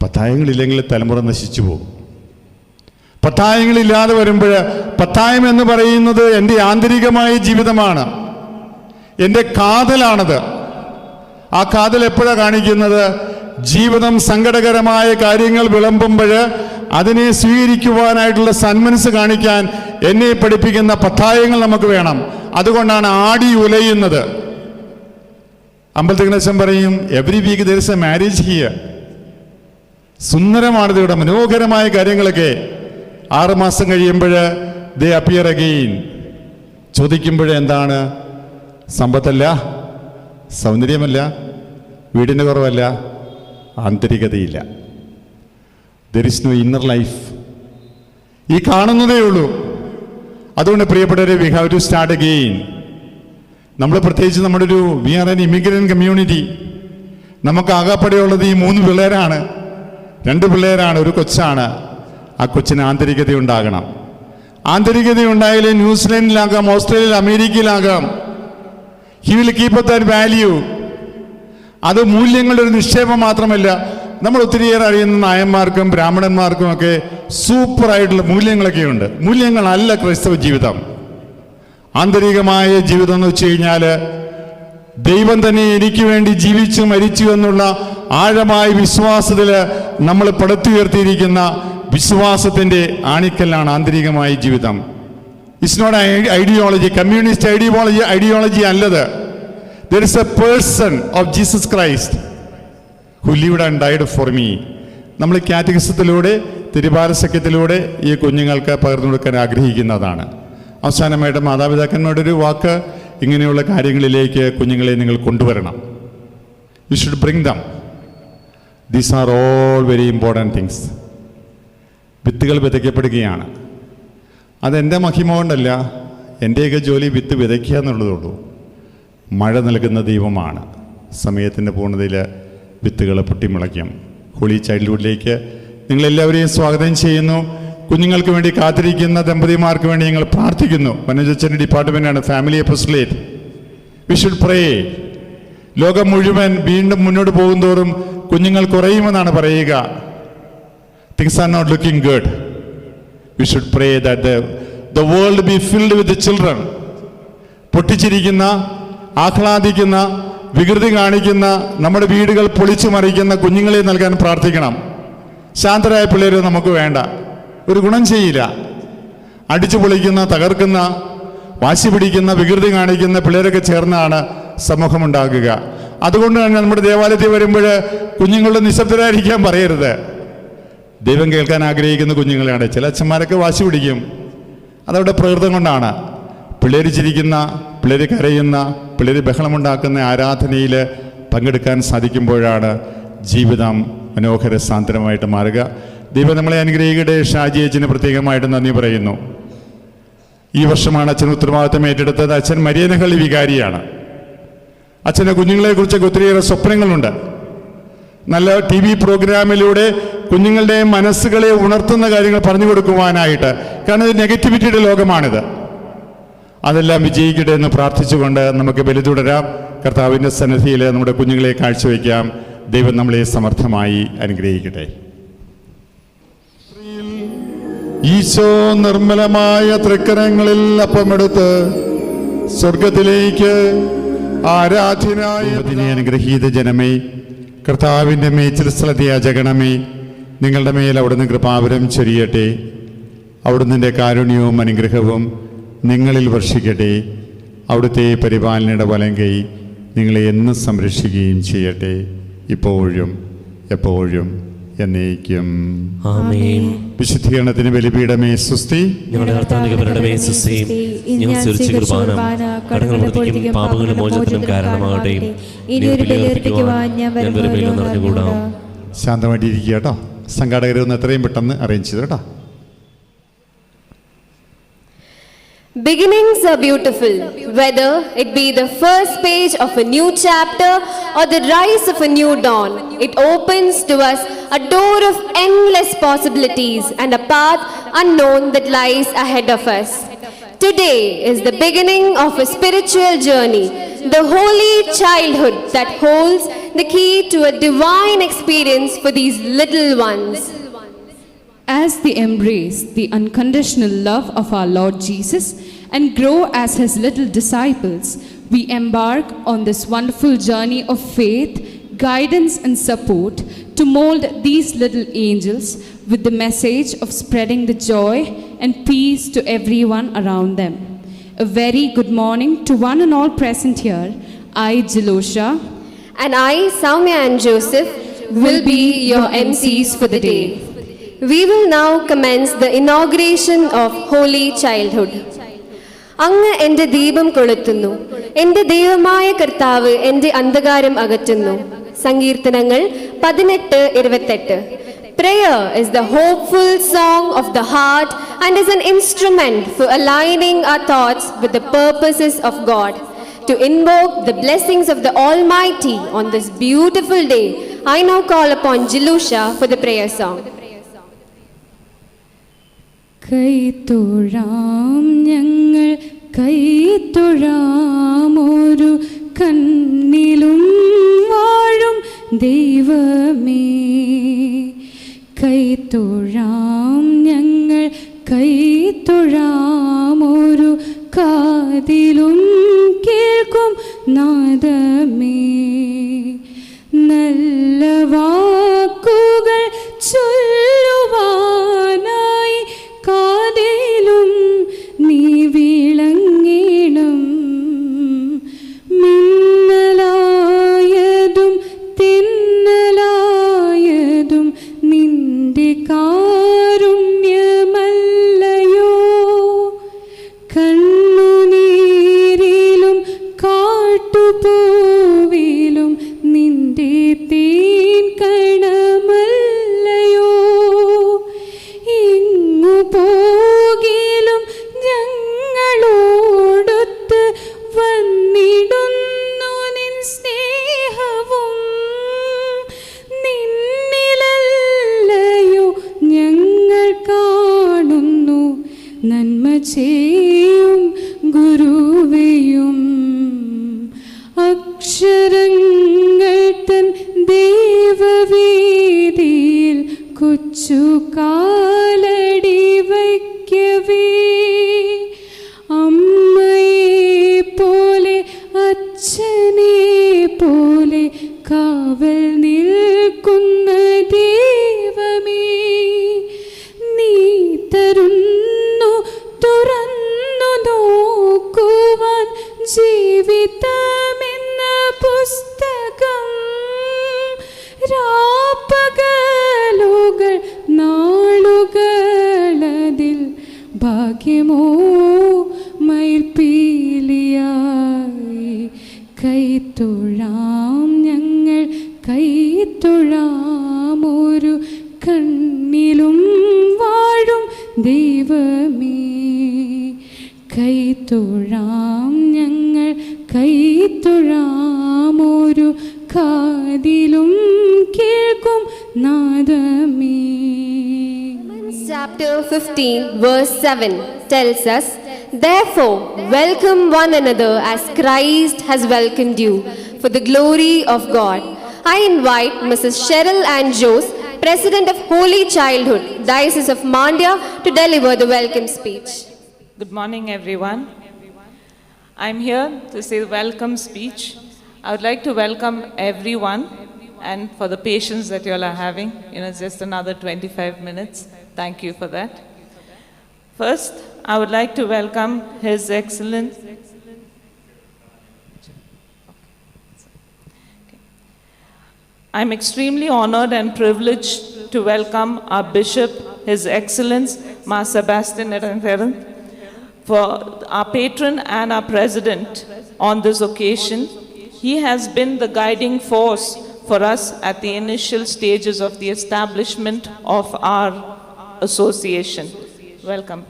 പത്തായങ്ങളില്ലെങ്കിൽ തലമുറ നശിച്ചു പോകും. പത്തായങ്ങളില്ലാതെ വരുമ്പോൾ, പത്തായം എന്ന് പറയുന്നത് എൻ്റെ ആന്തരികമായ ജീവിതമാണ്, എൻ്റെ കാതലാണത്. ആ കാതൽ എപ്പോഴാണ് കാണിക്കുന്നത്? ജീവിതം സങ്കടകരമായ കാര്യങ്ങൾ വിളമ്പുമ്പോൾ അതിനെ സ്വീകരിക്കുവാനായിട്ടുള്ള സന്മനസ് കാണിക്കാൻ എന്നെ പഠിപ്പിക്കുന്ന പത്തായങ്ങൾ നമുക്ക് വേണം. അതുകൊണ്ടാണ് ആടി ഉലയുന്നത്. അമ്പലത്തിനച്ഛൻ പറയും, every week there is a marriage here. സുന്ദരമാണിത്. ഇവിടെ മനോഹരമായ കാര്യങ്ങളൊക്കെ 6 മാസം കഴിയുമ്പോൾ ദേ അപ്പിയർ അഗെയിൻ. ചോദിക്കുമ്പോഴെന്താണ്? സമ്പത്തല്ല, സൗന്ദര്യമല്ല, വീടിൻ്റെ കുറവല്ല, ആന്തരികതയില്ല. There is no inner life. ഈ കാണുന്നതേ ഉള്ളൂ. അതുകൊണ്ട് പ്രിയപ്പെട്ടവരെ, we have to start again. നമ്മൾ പ്രത്യേകിച്ച് നമ്മുടെ we are an immigrant community. നമുക്ക് ആകെപ്പടെയുള്ളത് ഈ 3 പിള്ളേരാണ്. 2 പിള്ളേരാണ്, ഒരു കൊച്ചാണ്. ആ കൊച്ചിന് ആന്തരികത ഉണ്ടാകണം. ആന്തരികത ഉണ്ടായാലേ ന്യൂസിലാൻഡിലാകാം, ഓസ്ട്രേലിയയിൽ, അമേരിക്കയിലാകാം. He will keep that value. അത് മൂല്യങ്ങളുടെ ഒരു നിക്ഷേപം മാത്രമല്ല. നമ്മൾ ഒത്തിരിയേറെ അറിയുന്ന നായന്മാർക്കും ബ്രാഹ്മണന്മാർക്കും ഒക്കെ സൂപ്പറായിട്ടുള്ള മൂല്യങ്ങളൊക്കെ ഉണ്ട്. മൂല്യങ്ങളല്ല ക്രൈസ്തവ ജീവിതം. ആന്തരികമായ ജീവിതം എന്ന് വെച്ച് കഴിഞ്ഞാൽ ദൈവം തന്നെ എനിക്ക് വേണ്ടി ജീവിച്ചു മരിച്ചു എന്നുള്ള ആഴമായ വിശ്വാസത്തിൽ നമ്മൾ പടുത്തുയർത്തിയിരിക്കുന്ന വിശ്വാസത്തിൻ്റെ ആണിക്കല്ലാണ് ആന്തരികമായ ജീവിതം. It's not ideology, communist ideology അല്ലത്. There is a person of Jesus Christ who lived and died for me. നമ്മൾ കാറ്റഗിസത്തിലൂടെ, തിരുഭാര സഖ്യത്തിലൂടെ ഈ കുഞ്ഞുങ്ങൾക്ക് പകർന്നു കൊടുക്കാൻ ആഗ്രഹിക്കുന്നതാണ്. അവസാനമായിട്ട് മാതാപിതാക്കന്മാരുടെ ഒരു വാക്ക്, ഇങ്ങനെയുള്ള കാര്യങ്ങളിലേക്ക് കുഞ്ഞുങ്ങളെ നിങ്ങൾ കൊണ്ടുവരണം. You should bring them. These are all very important things. വിത്തുകൾ വിതയ്ക്കപ്പെടുകയാണ്. അതെൻ്റെ മഹിമ കൊണ്ടല്ല, എൻ്റെയൊക്കെ ജോലി വിത്ത് വിതയ്ക്കുക എന്നുള്ളതുള്ളൂ. മഴ നൽകുന്ന ദൈവമാണ്. സമയത്തിൻ്റെ പൂർണ്ണതയിൽ വിത്തുകൾ പൊട്ടിമുളയ്ക്കും. ഹോളി ചൈൽഡ്ഹുഡിലേക്ക് നിങ്ങളെല്ലാവരെയും സ്വാഗതം ചെയ്യുന്നു. കുഞ്ഞുങ്ങൾക്ക് വേണ്ടി കാത്തിരിക്കുന്ന ദമ്പതിമാർക്ക് വേണ്ടി ഞങ്ങൾ പ്രാർത്ഥിക്കുന്നു. മനോജച്ചൻ്റെ ഡിപ്പാർട്ട്മെൻറ്റാണ് family apostolate. We should pray. ലോകം മുഴുവൻ വീണ്ടും മുന്നോട്ട് പോകുന്തോറും കുഞ്ഞുങ്ങൾ കുറയുമെന്നാണ് പറയുക. Things are not looking good. We should pray that the world be filled with children. പൊട്ടിച്ചിരിക്കുന്ന, ആഹ്ലാദിക്കുന്ന, വികൃതി കാണിക്കുന്ന, നമ്മുടെ വീടുകൾ പൊളിച്ചു മറിക്കുന്ന കുഞ്ഞുങ്ങളെ നൽകാൻ പ്രാർത്ഥിക്കണം. ശാന്തരായ പിള്ളേർ നമുക്ക് വേണ്ട, ഒരു ഗുണം ചെയ്യില്ല. അടിച്ചു പൊളിക്കുന്ന, തകർക്കുന്ന, വാശി പിടിക്കുന്ന, വികൃതി കാണിക്കുന്ന പിള്ളേരൊക്കെ ചേർന്നാണ് സമൂഹമുണ്ടാകുക. അതുകൊണ്ട് തന്നെ നമ്മുടെ ദേവാലയത്തിൽ വരുമ്പോൾ കുഞ്ഞുങ്ങളുടെ നിശബ്ദരായിരിക്കാൻ പറയരുത്. ദൈവം കേൾക്കാൻ ആഗ്രഹിക്കുന്ന കുഞ്ഞുങ്ങളെയാണ്. ചില അച്ഛന്മാരൊക്കെ വാശി പിടിക്കും. അതവിടെ പ്രകൃതം കൊണ്ടാണ്. പിള്ളേർ ചിരിക്കുന്ന, പിള്ളേർ കരയുന്ന, പിള്ളേർ ബഹളമുണ്ടാക്കുന്ന ആരാധനയിൽ പങ്കെടുക്കാൻ സാധിക്കുമ്പോഴാണ് ജീവിതം മനോഹര സാന്ദ്രമായിട്ട് മാറുക. ദൈവം നമ്മളെ അനുഗ്രഹിക്കട്ടെ. ഷാജി അച്ഛന് പ്രത്യേകമായിട്ട് നന്ദി പറയുന്നു. ഈ വർഷമാണ് അച്ഛൻ ഉത്തരവാദിത്തം ഏറ്റെടുത്തത്. അച്ഛൻ മരിയനഹള്ളി വികാരിയാണ്. അച്ഛൻ്റെ കുഞ്ഞുങ്ങളെക്കുറിച്ചൊക്കെ ഒത്തിരിയേറെ സ്വപ്നങ്ങളുണ്ട്. നല്ല TV പ്രോഗ്രാമിലൂടെ കുഞ്ഞുങ്ങളുടെ മനസ്സുകളെ ഉണർത്തുന്ന കാര്യങ്ങൾ പറഞ്ഞു കൊടുക്കുവാനായിട്ട്. കാരണം ഇത് നെഗറ്റിവിറ്റിയുടെ ലോകമാണിത്. അതെല്ലാം വിജയിക്കട്ടെ എന്ന് പ്രാർത്ഥിച്ചുകൊണ്ട് നമുക്ക് ബലി തുടരാം. കർത്താവിൻ്റെ സന്നിധിയിൽ നമ്മുടെ കുഞ്ഞുങ്ങളെ കാഴ്ചവെക്കാം. ദൈവം നമ്മളെ സമർത്ഥമായി അനുഗ്രഹിക്കട്ടെ. ഈശോ നിർമ്മലമായ തൃക്കരങ്ങളിൽ അപ്പമെടുത്ത് സ്വർഗത്തിലേക്ക് ആരാധ്യനായ അനുഗ്രഹീത ജനമേ, കർത്താവിൻ്റെ മേച്ചിൽ സ്ഥലത്തെ യാചകണമേ, നിങ്ങളുടെ മേൽ അവിടുന്ന് കൃപാവരം ചൊരിയട്ടെ. അവിടുന്ന് കാരുണ്യവും അനുഗ്രഹവും നിങ്ങളിൽ വർഷിക്കട്ടെ. അവിടുത്തെ പരിപാലനയുടെ വലം കൈ നിങ്ങളെ എന്നും സംരക്ഷിക്കുകയും ചെയ്യട്ടെ, ഇപ്പോഴും എപ്പോഴും എന്നേക്കും. ആമേൻ. വിശുദ്ധീകരണത്തിന് ബലിപീഠമേ സ്വസ്തി. ഞങ്ങളുടെ കർത്താവിന്റെ സ്വസ്തി. ഞങ്ങൾ സ്വീകരിച്ച കുർബാന കടങ്ങളുടെ പാപങ്ങളുടെ മോചനത്തിനും കാരണമാകട്ടെ. നിറഞ്ഞുകൂടാം. ശാന്തമായിട്ടിരിക്കുക കേട്ടോ. സംഘാടകരൊന്ന് എത്രയും പെട്ടെന്ന് അറേഞ്ച് ചെയ്തു കേട്ടോ. Beginnings are beautiful, whether it be the first page of a new chapter or the rise of a new dawn. It opens to us a door of endless possibilities and a path unknown that lies ahead of us. Today is the beginning of a spiritual journey, the holy childhood that holds the key to a divine experience for these little ones. As they embrace the unconditional love of our Lord Jesus and grow as his little disciples, we embark on this wonderful journey of faith, guidance and support to mold these little angels with the message of spreading the joy and peace to everyone around them. A very good morning to one and all present here. I, Jilosha, And I, Soumya and Joseph, will be your MCs for the day. We will now commence the inauguration of Holy Childhood. അങ്ങ് എൻ്റെ ദീപം കൊളുത്തുന്നു. എൻ്റെ ദൈവമായ കർത്താവ് എൻ്റെ അന്ധകാരം അകറ്റുന്നു. സങ്കീർത്തനങ്ങൾ 18:28. Prayer is the hopeful song of the heart and is an instrument for aligning our thoughts with the purposes of God. To invoke the blessings of the Almighty on this beautiful day, I now call upon Jilusha for the prayer song. കൈത്തൊഴാം ഞങ്ങൾ കൈത്തൊഴാം ഒരു കണ്ണിലും വാഴും ദൈവമേ. കൈത്തൊഴാം ഞങ്ങൾ കൈത്തൊഴാം ഒരു കാതിലും കേൾക്കും നാദമേ. നല്ല വാക്കുകൾ ചൊല്ലുവാനായി കാതിലും നീ വിളങ്ങിടും. മിന്നലായതും തിന്നലായതും നിന്റെ കാരുണ്യമല്ലയോ. കണ്ണുനീരിലും കാട്ടുപൂവിലും നിന്റെ തേൻ കണമല്ലയോ. എങ്ങു പോകിലും ഞങ്ങളോടൊത്ത് വന്നിടുന്നു നിൻ സ്നേഹവും. നിന്നിലല്ലയോ ഞങ്ങൾ കാണുന്നു നന്മ ചെയ്യും ഗുരുവെയും. അക്ഷരങ്ങൾ തൻ ദേവവേദിയിൽ കൊച്ചു കാലടി വയ്ക്കവേ. അമ്മയെ പോലെ അച്ഛനെ പോലെ കാവൽ നിൽക്കുന്ന ദൈവമേ. നീ തരുന്നു തുറന്നു നോക്കുവാൻ ജീവിതമെന്ന പുസ്തകം. രാപ്പകലുകൾ നാളുകളതിൽ ഭാഗ്യമോ മയിൽപ്പീലിയായി. കൈത്തൊഴാം ഞങ്ങൾ കൈത്തൊഴാം ഒരു കണ്ണിലും വാഴും ദൈവമേ. കൈത്തൊഴാം ഞങ്ങൾ കൈത്തൊഴാം ഒരു കാതിലും കേൾക്കും നാദമേ. Chapter 15, verse 7 tells us, "Therefore, welcome one another as Christ has welcomed you, for the glory of God." I invite Mrs. Cheryl Ann Jose, President of Holy Childhood, Diocese of Mandya, to deliver the welcome speech. Good morning, everyone. I'm here to say the welcome speech. I would like to welcome everyone and for the patience that you all are having. It's just another 25 minutes. Thank you for that. First, I would like to welcome His Excellency. I'm extremely honored and privileged to welcome our Bishop, His Excellence, Ma Sebastian Erentheran, for our patron and our president on this occasion. He has been the guiding force for us at the initial stages of the establishment of our association. Welcome.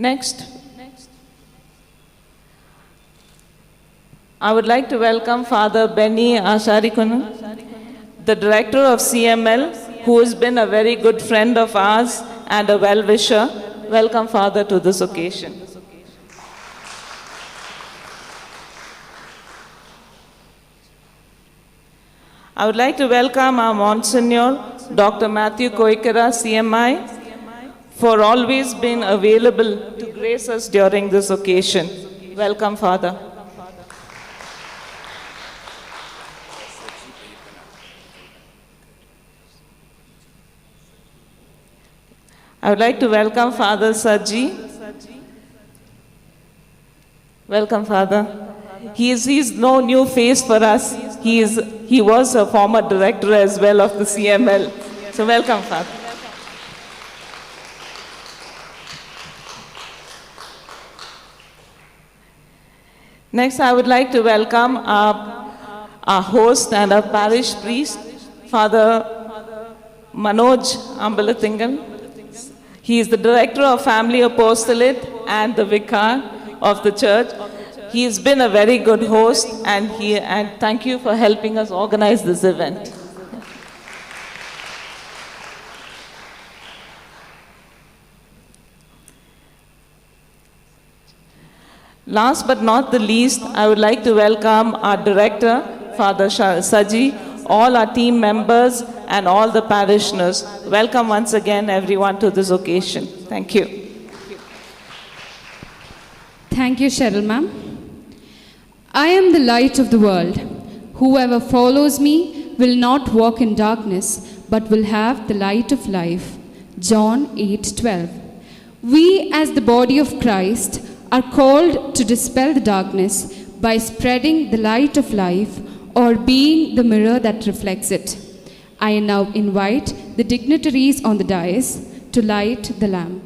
Next, I would like to welcome Father Benny Asharikunu, the director of CML, who has been a very good friend of ours and a well-wisher. Welcome, Father, to this occasion. I would like to welcome our Monsignor, Dr. Matthew Koikara, CMI, for always being available to grace us during this occasion. Welcome, Father. I would like to welcome Father Saji. Welcome, Father. He's no new face for us. He was a former director as well of the CML. So welcome, Father. Next, I would like to welcome our host and our parish priest, Father Manoj Ambalathingan. He is the director of Family Apostolate and the vicar of the church. He has been a very good host, and thank you for helping us organize this event. Last but not the least, I would like to welcome our director, Father Saji, all our team members, and all the parishioners. Welcome once again, everyone, to this occasion. Thank you. Thank you, Cheryl ma'am. I am the light of the world. Whoever follows me will not walk in darkness, but will have the light of life. John 8:12. We, as the body of Christ, are called to dispel the darkness by spreading the light of life, or being the mirror that reflects it. I now invite the dignitaries on the dais to light the lamp.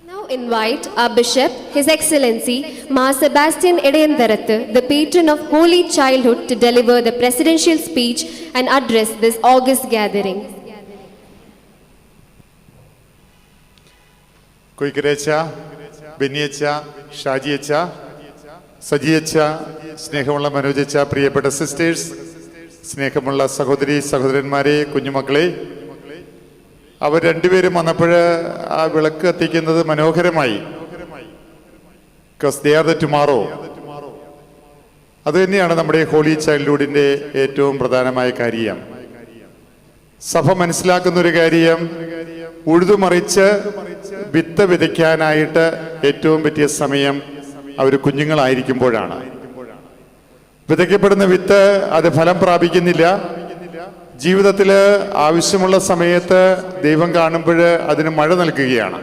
Now invite our Bishop, His Excellency, Ma Sebastian Idayandarathu, the patron of Holy Childhood, to deliver the presidential speech and address this august gathering. കൊയ്ക്കരേച്ച, ബെന്നിയച്ച, ഷാജിയച്ച, സജിയച്ച, സ്നേഹമുള്ള മനോജച്ച, പ്രിയപ്പെട്ട sisters, സ്നേഹമുള്ള സഹോദരി സഹോദരന്മാരെ, കുഞ്ഞുമക്കളെ, അവർ രണ്ടുപേരും വന്നപ്പോൾ ആ വിളക്ക് കത്തിക്കുന്നത് മനോഹരമായി. Because they are the tomorrow. അത് തന്നെയാണ് നമ്മുടെ ഹോളി ചൈൽഡ്ഹുഡിൻ്റെ ഏറ്റവും പ്രധാനമായ കാര്യം. സഭ മനസ്സിലാക്കുന്ന ഒരു കാര്യം, ഉഴുതുമറിച്ച് വിത്ത് വിതയ്ക്കാനായിട്ട് ഏറ്റവും പറ്റിയ സമയം അവർ കുഞ്ഞുങ്ങളായിരിക്കുമ്പോഴാണ്. വിതയ്ക്കപ്പെടുന്ന വിത്ത് അത് ഫലം പ്രാപിക്കുന്നില്ല. ജീവിതത്തിൽ ആവശ്യമുള്ള സമയത്ത് ദൈവം കാണുമ്പോൾ അതിന് മഴ നൽകുകയാണ്.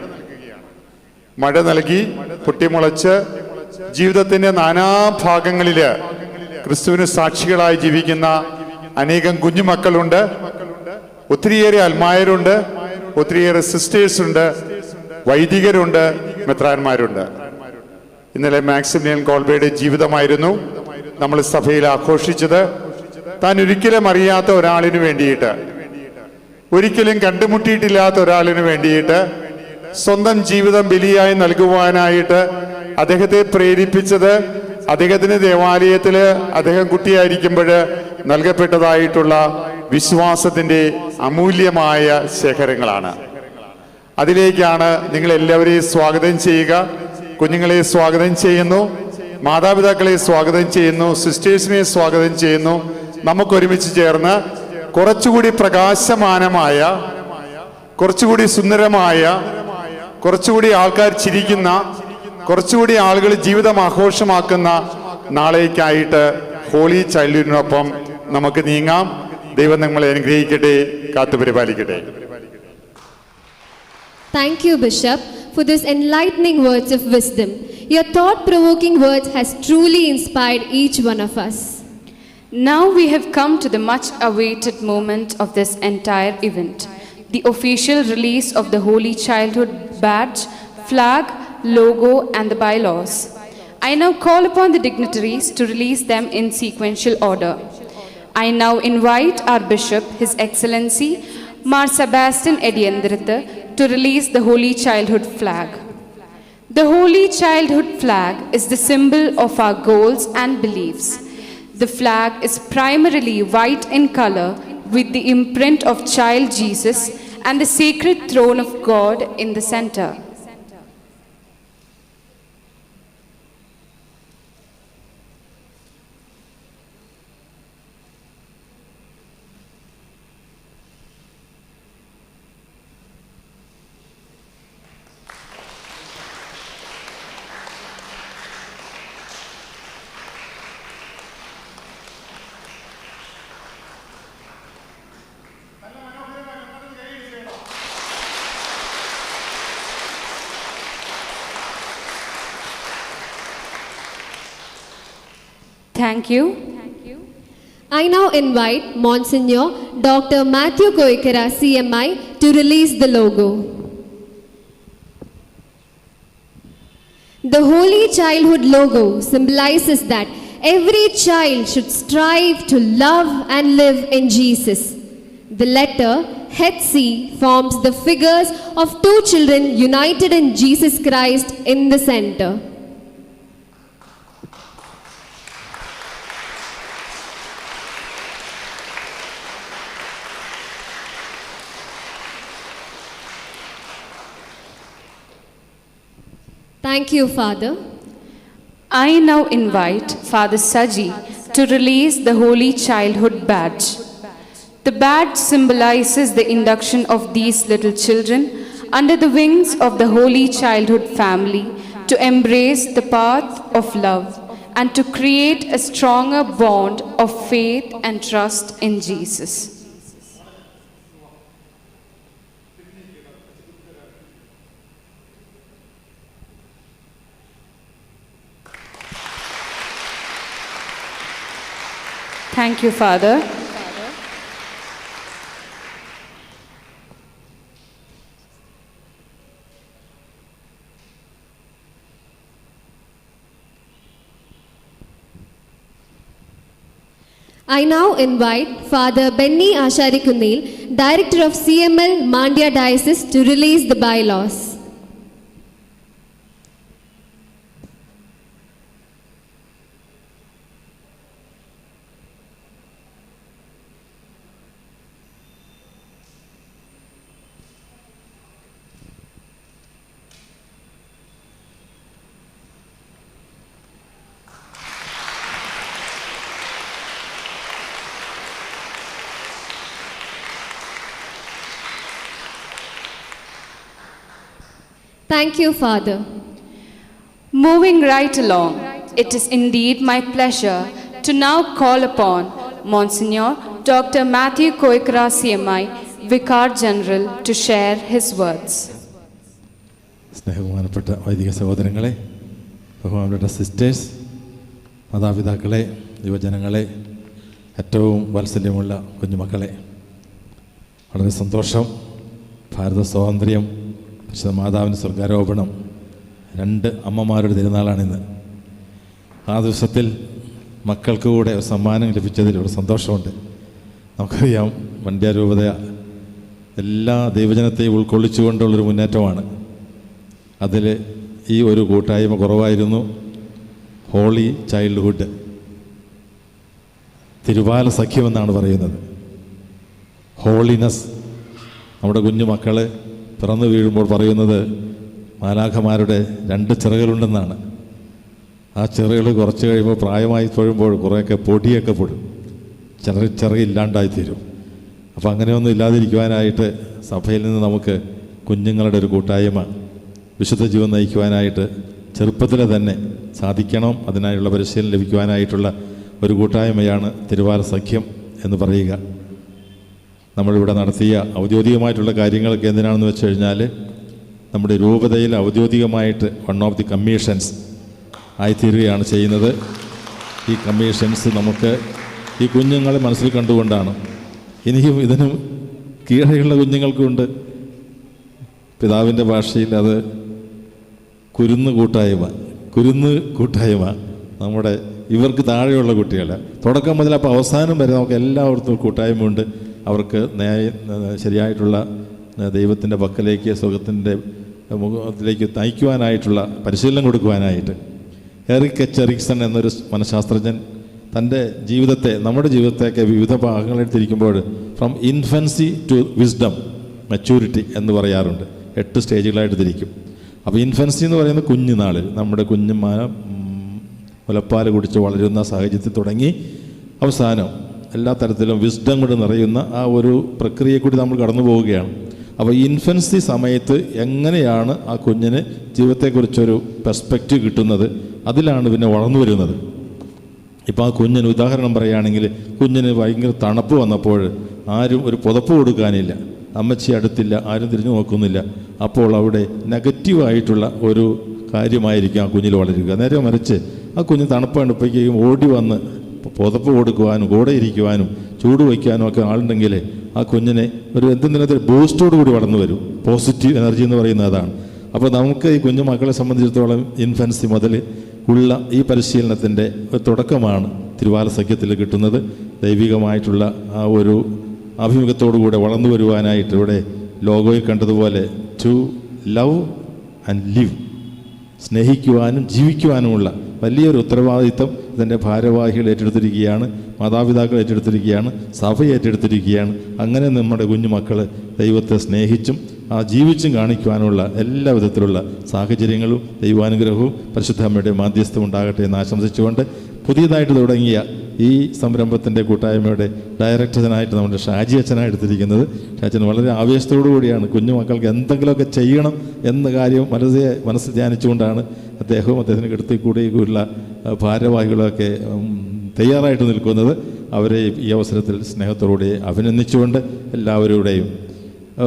മഴ നൽകി പൊട്ടിമുളച്ച് ജീവിതത്തിൻ്റെ നാനാഭാഗങ്ങളിൽ ക്രിസ്തുവിന് സാക്ഷികളായി ജീവിക്കുന്ന അനേകം കുഞ്ഞുമക്കളുണ്ട്. ഒത്തിരിയേറെ അൽമായരുണ്ട്, ഒത്തിരിയേറെ സിസ്റ്റേഴ്സ് ഉണ്ട്, വൈദികരുണ്ട്, മെത്രാന്മാരുണ്ട്. ഇന്നലെ മാക്സിമിലിയൻ കോൾബയുടെ ജീവിതമായിരുന്നു നമ്മൾ സഭയിൽ ആഘോഷിച്ചത്. താൻ ഒരിക്കലും അറിയാത്ത ഒരാളിന് വേണ്ടിയിട്ട്, ഒരിക്കലും കണ്ടുമുട്ടിയിട്ടില്ലാത്ത ഒരാളിന് വേണ്ടിയിട്ട് സ്വന്തം ജീവിതം ബലിയായി നൽകുവാനായിട്ട് അദ്ദേഹത്തെ പ്രേരിപ്പിച്ചത് അദ്ദേഹത്തിന് ദേവാലയത്തിൽ അദ്ദേഹം കുട്ടിയായിരിക്കുമ്പോൾ നൽകപ്പെട്ടതായിട്ടുള്ള വിശ്വാസത്തിൻ്റെ അമൂല്യമായ ശേഖരങ്ങളാണ്. അതിലേക്കാണ് നിങ്ങളെല്ലാവരെയും സ്വാഗതം ചെയ്യുക. കുഞ്ഞുങ്ങളെ സ്വാഗതം ചെയ്യുന്നു, മാതാപിതാക്കളെ സ്വാഗതം ചെയ്യുന്നു, സിസ്റ്റേഴ്സിനെ സ്വാഗതം ചെയ്യുന്നു. നമുക്കൊരുമിച്ച് ചേർന്ന് കുറച്ചുകൂടി പ്രകാശമാനമായ, കുറച്ചുകൂടി സുന്ദരമായ, കുറച്ചുകൂടി ആൾക്കാർ ചിരിക്കുന്ന, കുറച്ചുകൂടി ആളുകൾ ജീവിതം ആഘോഷമാക്കുന്ന നാളേക്കായിട്ട് ഹോളി ചൈൽഡിനൊപ്പം നമുക്ക് നീങ്ങാം. ദൈവം നമ്മളെ അനുഗ്രഹിക്കട്ടെ, കാത്തുപരിപാലിക്കട്ടെ. Thank you, Bishop, for this enlightening words of wisdom. Your thought-provoking words has truly inspired each one of us. Now we have come to the much awaited moment of this entire event, the official release of the Holy Childhood badge, flag, logo and the bylaws. I now call upon the dignitaries to release them in sequential order. I now invite our Bishop, His Excellency Mar Sebastian Ediendirathe, to release the Holy Childhood flag. The Holy Childhood flag is the symbol of our goals and beliefs. The flag is primarily white in color with the imprint of child Jesus and the sacred throne of God in the center. Thank you. I now invite Monsignor Dr. Matthew Koikara, CMI, to release the logo. The Holy Childhood logo symbolizes that every child should strive to love and live in Jesus. The letter HC forms the figures of two children united in Jesus Christ in the center. Thank you, Father. I now invite Father Saji to release the Holy Childhood badge. The badge symbolizes the induction of these little children under the wings of the Holy Childhood family to embrace the path of love and to create a stronger bond of faith and trust in Jesus. Thank you, Father. I now invite Father Benny Asharikunnil, Director of CML Mandya Diocese, to release the bylaws. Thank you, Father. Moving right along, it is indeed my pleasure to now call upon Monsignor Dr. Matthew Koikara, CMI, Vicar General, to share his words. സ്നേഹബഹുമാനപ്പെട്ട വൈദിക സഹോദരങ്ങളെ, ബഹുമാനപ്പെട്ട sisters, മാതാപിതാക്കളെ, യുവജനങ്ങളെ, ഏറ്റവും വാത്സല്യമുള്ള കുഞ്ഞുമക്കളെ, വളരെ സന്തോഷം. ഭാരത സ്വാതന്ത്ര്യം, വിശുദ്ധ മാതാവിൻ്റെ സ്വർഗാരോപണം, രണ്ട് അമ്മമാരുടെ തിരുനാളാണിന്ന്. ആ ദിവസത്തിൽ മക്കൾക്ക് കൂടെ ഒരു സമ്മാനം ലഭിച്ചതിൽ ഒരു സന്തോഷമുണ്ട്. നമുക്കറിയാം, മണ്ഡ്യ രൂപത എല്ലാ ദൈവജനത്തെയും ഉൾക്കൊള്ളിച്ചുകൊണ്ടുള്ളൊരു മുന്നേറ്റമാണ്. അതിൽ ഈ ഒരു കൂട്ടായ്മ കുറവായിരുന്നു. ഹോളി ചൈൽഡ്ഹുഡ്, തിരുവാല സഖ്യമെന്നാണ് പറയുന്നത്. ഹോളിനെസ്, നമ്മുടെ കുഞ്ഞു മക്കൾ പിറന്നു വീഴുമ്പോൾ പറയുന്നത് മാലാഖമാരുടെ രണ്ട് ചിറകളുണ്ടെന്നാണ്. ആ ചിറകൾ കുറച്ച് കഴിയുമ്പോൾ പ്രായമായി തൊഴുമ്പോൾ കുറേയൊക്കെ പൊടിയൊക്കെ പൊടും, ചിറകില്ലാണ്ടായിത്തീരും. അപ്പോൾ അങ്ങനെയൊന്നും ഇല്ലാതിരിക്കുവാനായിട്ട് സഭയിൽ നിന്ന് നമുക്ക് കുഞ്ഞുങ്ങളുടെ ഒരു കൂട്ടായ്മ വിശുദ്ധ ജീവൻ നയിക്കുവാനായിട്ട് ചെറുപ്പത്തിലെ തന്നെ സാധിക്കണം. അതിനായുള്ള പരിശീലനം ലഭിക്കുവാനായിട്ടുള്ള ഒരു കൂട്ടായ്മയാണ് തിരുവാല സഖ്യം എന്ന് പറയുക. നമ്മളിവിടെ നടത്തിയ ഔദ്യോഗികമായിട്ടുള്ള കാര്യങ്ങളൊക്കെ എന്തിനാണെന്ന് വെച്ച് കഴിഞ്ഞാൽ നമ്മുടെ രൂപതയിൽ ഔദ്യോഗികമായിട്ട് വൺ ഓഫ് ദി കമ്മീഷൻസ് ആയിത്തീരുകയാണ് ചെയ്യുന്നത്. ഈ കമ്മീഷൻസ് നമുക്ക് ഈ കുഞ്ഞുങ്ങളെ മനസ്സിൽ കണ്ടുകൊണ്ടാണ്. ഇനിയും ഇതിനും കീഴെയുള്ള കുഞ്ഞുങ്ങൾക്കുണ്ട്. പിതാവിൻ്റെ ഭാഷയിൽ അത് കുരുന്ന് കൂട്ടായ്മ നമ്മുടെ ഇവർക്ക് താഴെയുള്ള കുട്ടികളെ തുടക്കം മുതൽ അപ്പോൾ അവസാനം വരെ നമുക്ക് എല്ലാവർക്കും കൂട്ടായ്മയുണ്ട്. അവർക്ക് ശരിയായിട്ടുള്ള ദൈവത്തിൻ്റെ പക്കലേക്ക് സുഖത്തിൻ്റെ മുഖത്തിലേക്ക് നയിക്കുവാനായിട്ടുള്ള പരിശീലനം കൊടുക്കുവാനായിട്ട് എറിക് എച്ച് എറിക്സൺ എന്നൊരു മനഃശാസ്ത്രജ്ഞൻ തൻ്റെ ജീവിതത്തെ നമ്മുടെ ജീവിതത്തെയൊക്കെ വിവിധ ഭാഗങ്ങളിൽ തിരിക്കുമ്പോൾ from infancy to wisdom maturity എന്ന് പറയാറുണ്ട്. 8 സ്റ്റേജുകളായിട്ട് തിരിക്കും. അപ്പോൾ ഇൻഫൻസി എന്ന് പറയുന്നത് കുഞ്ഞുനാളിൽ നമ്മുടെ മുലപ്പാൽ കുടിച്ച് വളരുന്ന സാഹചര്യത്തിൽ തുടങ്ങി അവസാനം എല്ലാ തരത്തിലും വിസ്ഡം കൊണ്ട് നിറയുന്ന ആ ഒരു പ്രക്രിയയെ കൂടി നമ്മൾ കടന്നു പോവുകയാണ്. അപ്പോൾ ഇൻഫൻസി സമയത്ത് എങ്ങനെയാണ് ആ കുഞ്ഞിന് ജീവിതത്തെക്കുറിച്ചൊരു പെർസ്പെക്റ്റീവ് കിട്ടുന്നത്, അതിലാണ് പിന്നെ വളർന്നു വരുന്നത്. ഇപ്പോൾ ആ കുഞ്ഞിന് ഉദാഹരണം പറയുകയാണെങ്കിൽ കുഞ്ഞിന് ഭയങ്കര തണുപ്പ് വന്നപ്പോൾ ആരും ഒരു പുതപ്പ് കൊടുക്കാനില്ല, അമ്മച്ചി അടുത്തില്ല, ആരും തിരിഞ്ഞു നോക്കുന്നില്ല. അപ്പോൾ അവിടെ നെഗറ്റീവായിട്ടുള്ള ഒരു കാര്യമായിരിക്കും ആ കുഞ്ഞിൽ വളരുക. നേരെ മറിച്ച് ആ കുഞ്ഞ് തണുപ്പ് അടുപ്പിക്കുകയും ഓടി വന്ന് പുതപ്പ് കൊടുക്കുവാനും കൂടെ ഇരിക്കുവാനും ചൂട് വയ്ക്കാനും ഒക്കെ ആളുണ്ടെങ്കിൽ ആ കുഞ്ഞിനെ ഒരു എന്തെങ്കിലും ബൂസ്റ്റോട് കൂടി വളർന്നു വരും. പോസിറ്റീവ് എനർജി എന്ന് പറയുന്നത് അതാണ്. അപ്പോൾ നമുക്ക് ഈ കുഞ്ഞു മക്കളെ സംബന്ധിച്ചിടത്തോളം ഇൻഫൻസി മുതൽ ഉള്ള ഈ പരിശീലനത്തിൻ്റെ തുടക്കമാണ് തിരുവാല സഖ്യത്തിൽ കിട്ടുന്നത്. ദൈവികമായിട്ടുള്ള ആ ഒരു അഭിമുഖത്തോടുകൂടെ വളർന്നു വരുവാനായിട്ട് ഇവിടെ ലോഗോയിൽ കണ്ടതുപോലെ ടു ലവ് ആൻഡ് ലിവ്, സ്നേഹിക്കുവാനും ജീവിക്കുവാനുമുള്ള വലിയൊരു ഉത്തരവാദിത്വം ഇതിൻ്റെ ഭാരവാഹികൾ ഏറ്റെടുത്തിരിക്കുകയാണ്, മാതാപിതാക്കൾ ഏറ്റെടുത്തിരിക്കുകയാണ്, സഭ ഏറ്റെടുത്തിരിക്കുകയാണ്. അങ്ങനെ നമ്മുടെ കുഞ്ഞുമക്കൾ ദൈവത്തെ സ്നേഹിച്ചും ആ ജീവിച്ചും കാണിക്കുവാനുള്ള എല്ലാ വിധത്തിലുള്ള സാഹചര്യങ്ങളും ദൈവാനുഗ്രഹവും പരിശുദ്ധ അമ്മയുടെ മാധ്യസ്ഥം ഉണ്ടാകട്ടെ എന്ന് ആശംസിച്ചുകൊണ്ട് പുതിയതായിട്ട് തുടങ്ങിയ ഈ സംരംഭത്തിൻ്റെ കൂട്ടായ്മയുടെ ഡയറക്ടറിനായിട്ട് നമ്മുടെ ഷാജി അച്ഛനാണ് എടുത്തിരിക്കുന്നത്. ഷാജൻ വളരെ ആവേശത്തോടു കൂടിയാണ് കുഞ്ഞുമക്കൾക്ക് എന്തെങ്കിലുമൊക്കെ ചെയ്യണം എന്ന കാര്യം മനസ്സിൽ ധ്യാനിച്ചുകൊണ്ടാണ് അദ്ദേഹവും അദ്ദേഹത്തിന് കിടത്തി കൂടിയുള്ള ഭാരവാഹികളൊക്കെ തയ്യാറായിട്ട് നിൽക്കുന്നത്. അവരെ ഈ അവസരത്തിൽ സ്നേഹത്തോടെ അഭിനന്ദിച്ചുകൊണ്ട് എല്ലാവരുടെയും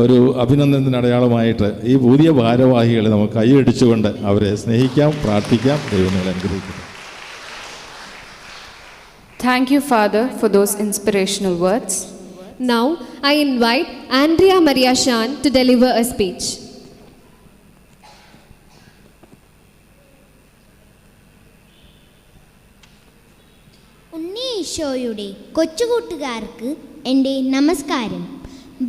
ഒരു അഭിനന്ദനത്തിന് അടയാളമായിട്ട് ഈ പുതിയ ഭാരവാഹികളെ നമുക്ക് കൈയടിച്ചുകൊണ്ട് അവരെ സ്നേഹിക്കാം, പ്രാർത്ഥിക്കാം. ദൈവം നിങ്ങളെ അനുഗ്രഹിക്കട്ടെ. Thank you, Father, for those inspirational words. Now, I invite Andrea Maria Shan to deliver a speech. ഉണ്ണി ഈശോയുടെ കൊച്ചുകൂട്ടുകാർക്ക് എൻ്റെ നമസ്കാരം.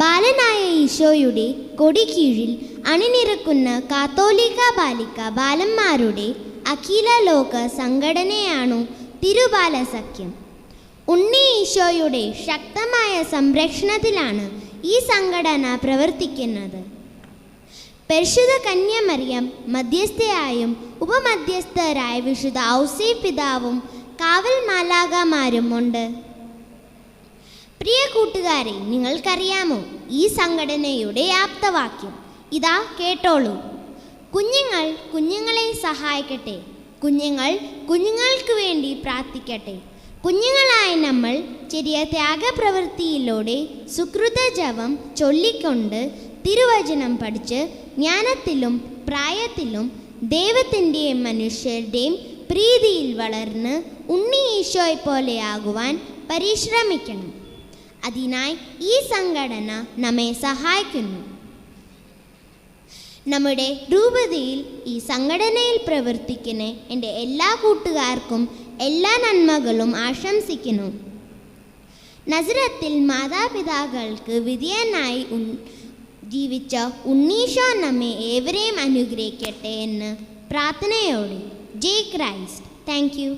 ബാലനായ ഈശോയുടെ കൊടി കീഴിൽ അണിനിരക്കുന്ന കാത്തോലിക്ക ബാലിക ബാലന്മാരുടെ അഖില ലോക സംഘടനയാണു തിരുബാല സഖ്യം. ഉണ്ണി ഈശോയുടെ ശക്തമായ സംരക്ഷണത്തിലാണ് ഈ സംഘടന പ്രവർത്തിക്കുന്നത്. പരിശുദ്ധ കന്യമറിയം മധ്യസ്ഥയായും ഉപമധ്യസ്ഥരായ വിശുദ്ധ ഔസേ പിതാവും കാവൽ മാലാഖമാരും ഉണ്ട്. പ്രിയ കൂട്ടുകാരെ, നിങ്ങൾക്കറിയാമോ ഈ സംഘടനയുടെ ആപ്തവാക്യം? ഇതാ കേട്ടോളൂ. കുഞ്ഞുങ്ങൾ കുഞ്ഞുങ്ങളെ സഹായിക്കട്ടെ, കുഞ്ഞുങ്ങൾ കുഞ്ഞുങ്ങൾക്ക് വേണ്ടി പ്രാർത്ഥിക്കട്ടെ. കുഞ്ഞുങ്ങളായ നമ്മൾ ചെറിയ ത്യാഗപ്രവൃത്തിയിലൂടെ സുകൃത ജപം ചൊല്ലിക്കൊണ്ട് തിരുവചനം പഠിച്ച് ജ്ഞാനത്തിലും പ്രായത്തിലും ദൈവത്തിൻ്റെയും മനുഷ്യരുടെയും പ്രീതിയിൽ വളർന്ന് ഉണ്ണി ഈശോയെ പോലെയാകുവാൻ പരിശ്രമിക്കണം. അതിനായി ഈ സംഘടന നമ്മെ സഹായിക്കുന്നു. നമ്മുടെ രൂപതയിൽ ഈ സംഘടനയിൽ പ്രവർത്തിക്കുന്ന എൻ്റെ എല്ലാ കൂട്ടുകാർക്കും എല്ലാ നന്മകളും ആശംസിക്കുന്നു. നസറത്തിൽ മാതാപിതാക്കൾക്ക് വിധേയനായി ജീവിച്ച ഉണ്ണീശോ നമ്മെ ഏവരെയും അനുഗ്രഹിക്കട്ടെ എന്ന് പ്രാർത്ഥനയോടെ. ജയ് Christ. Thank you.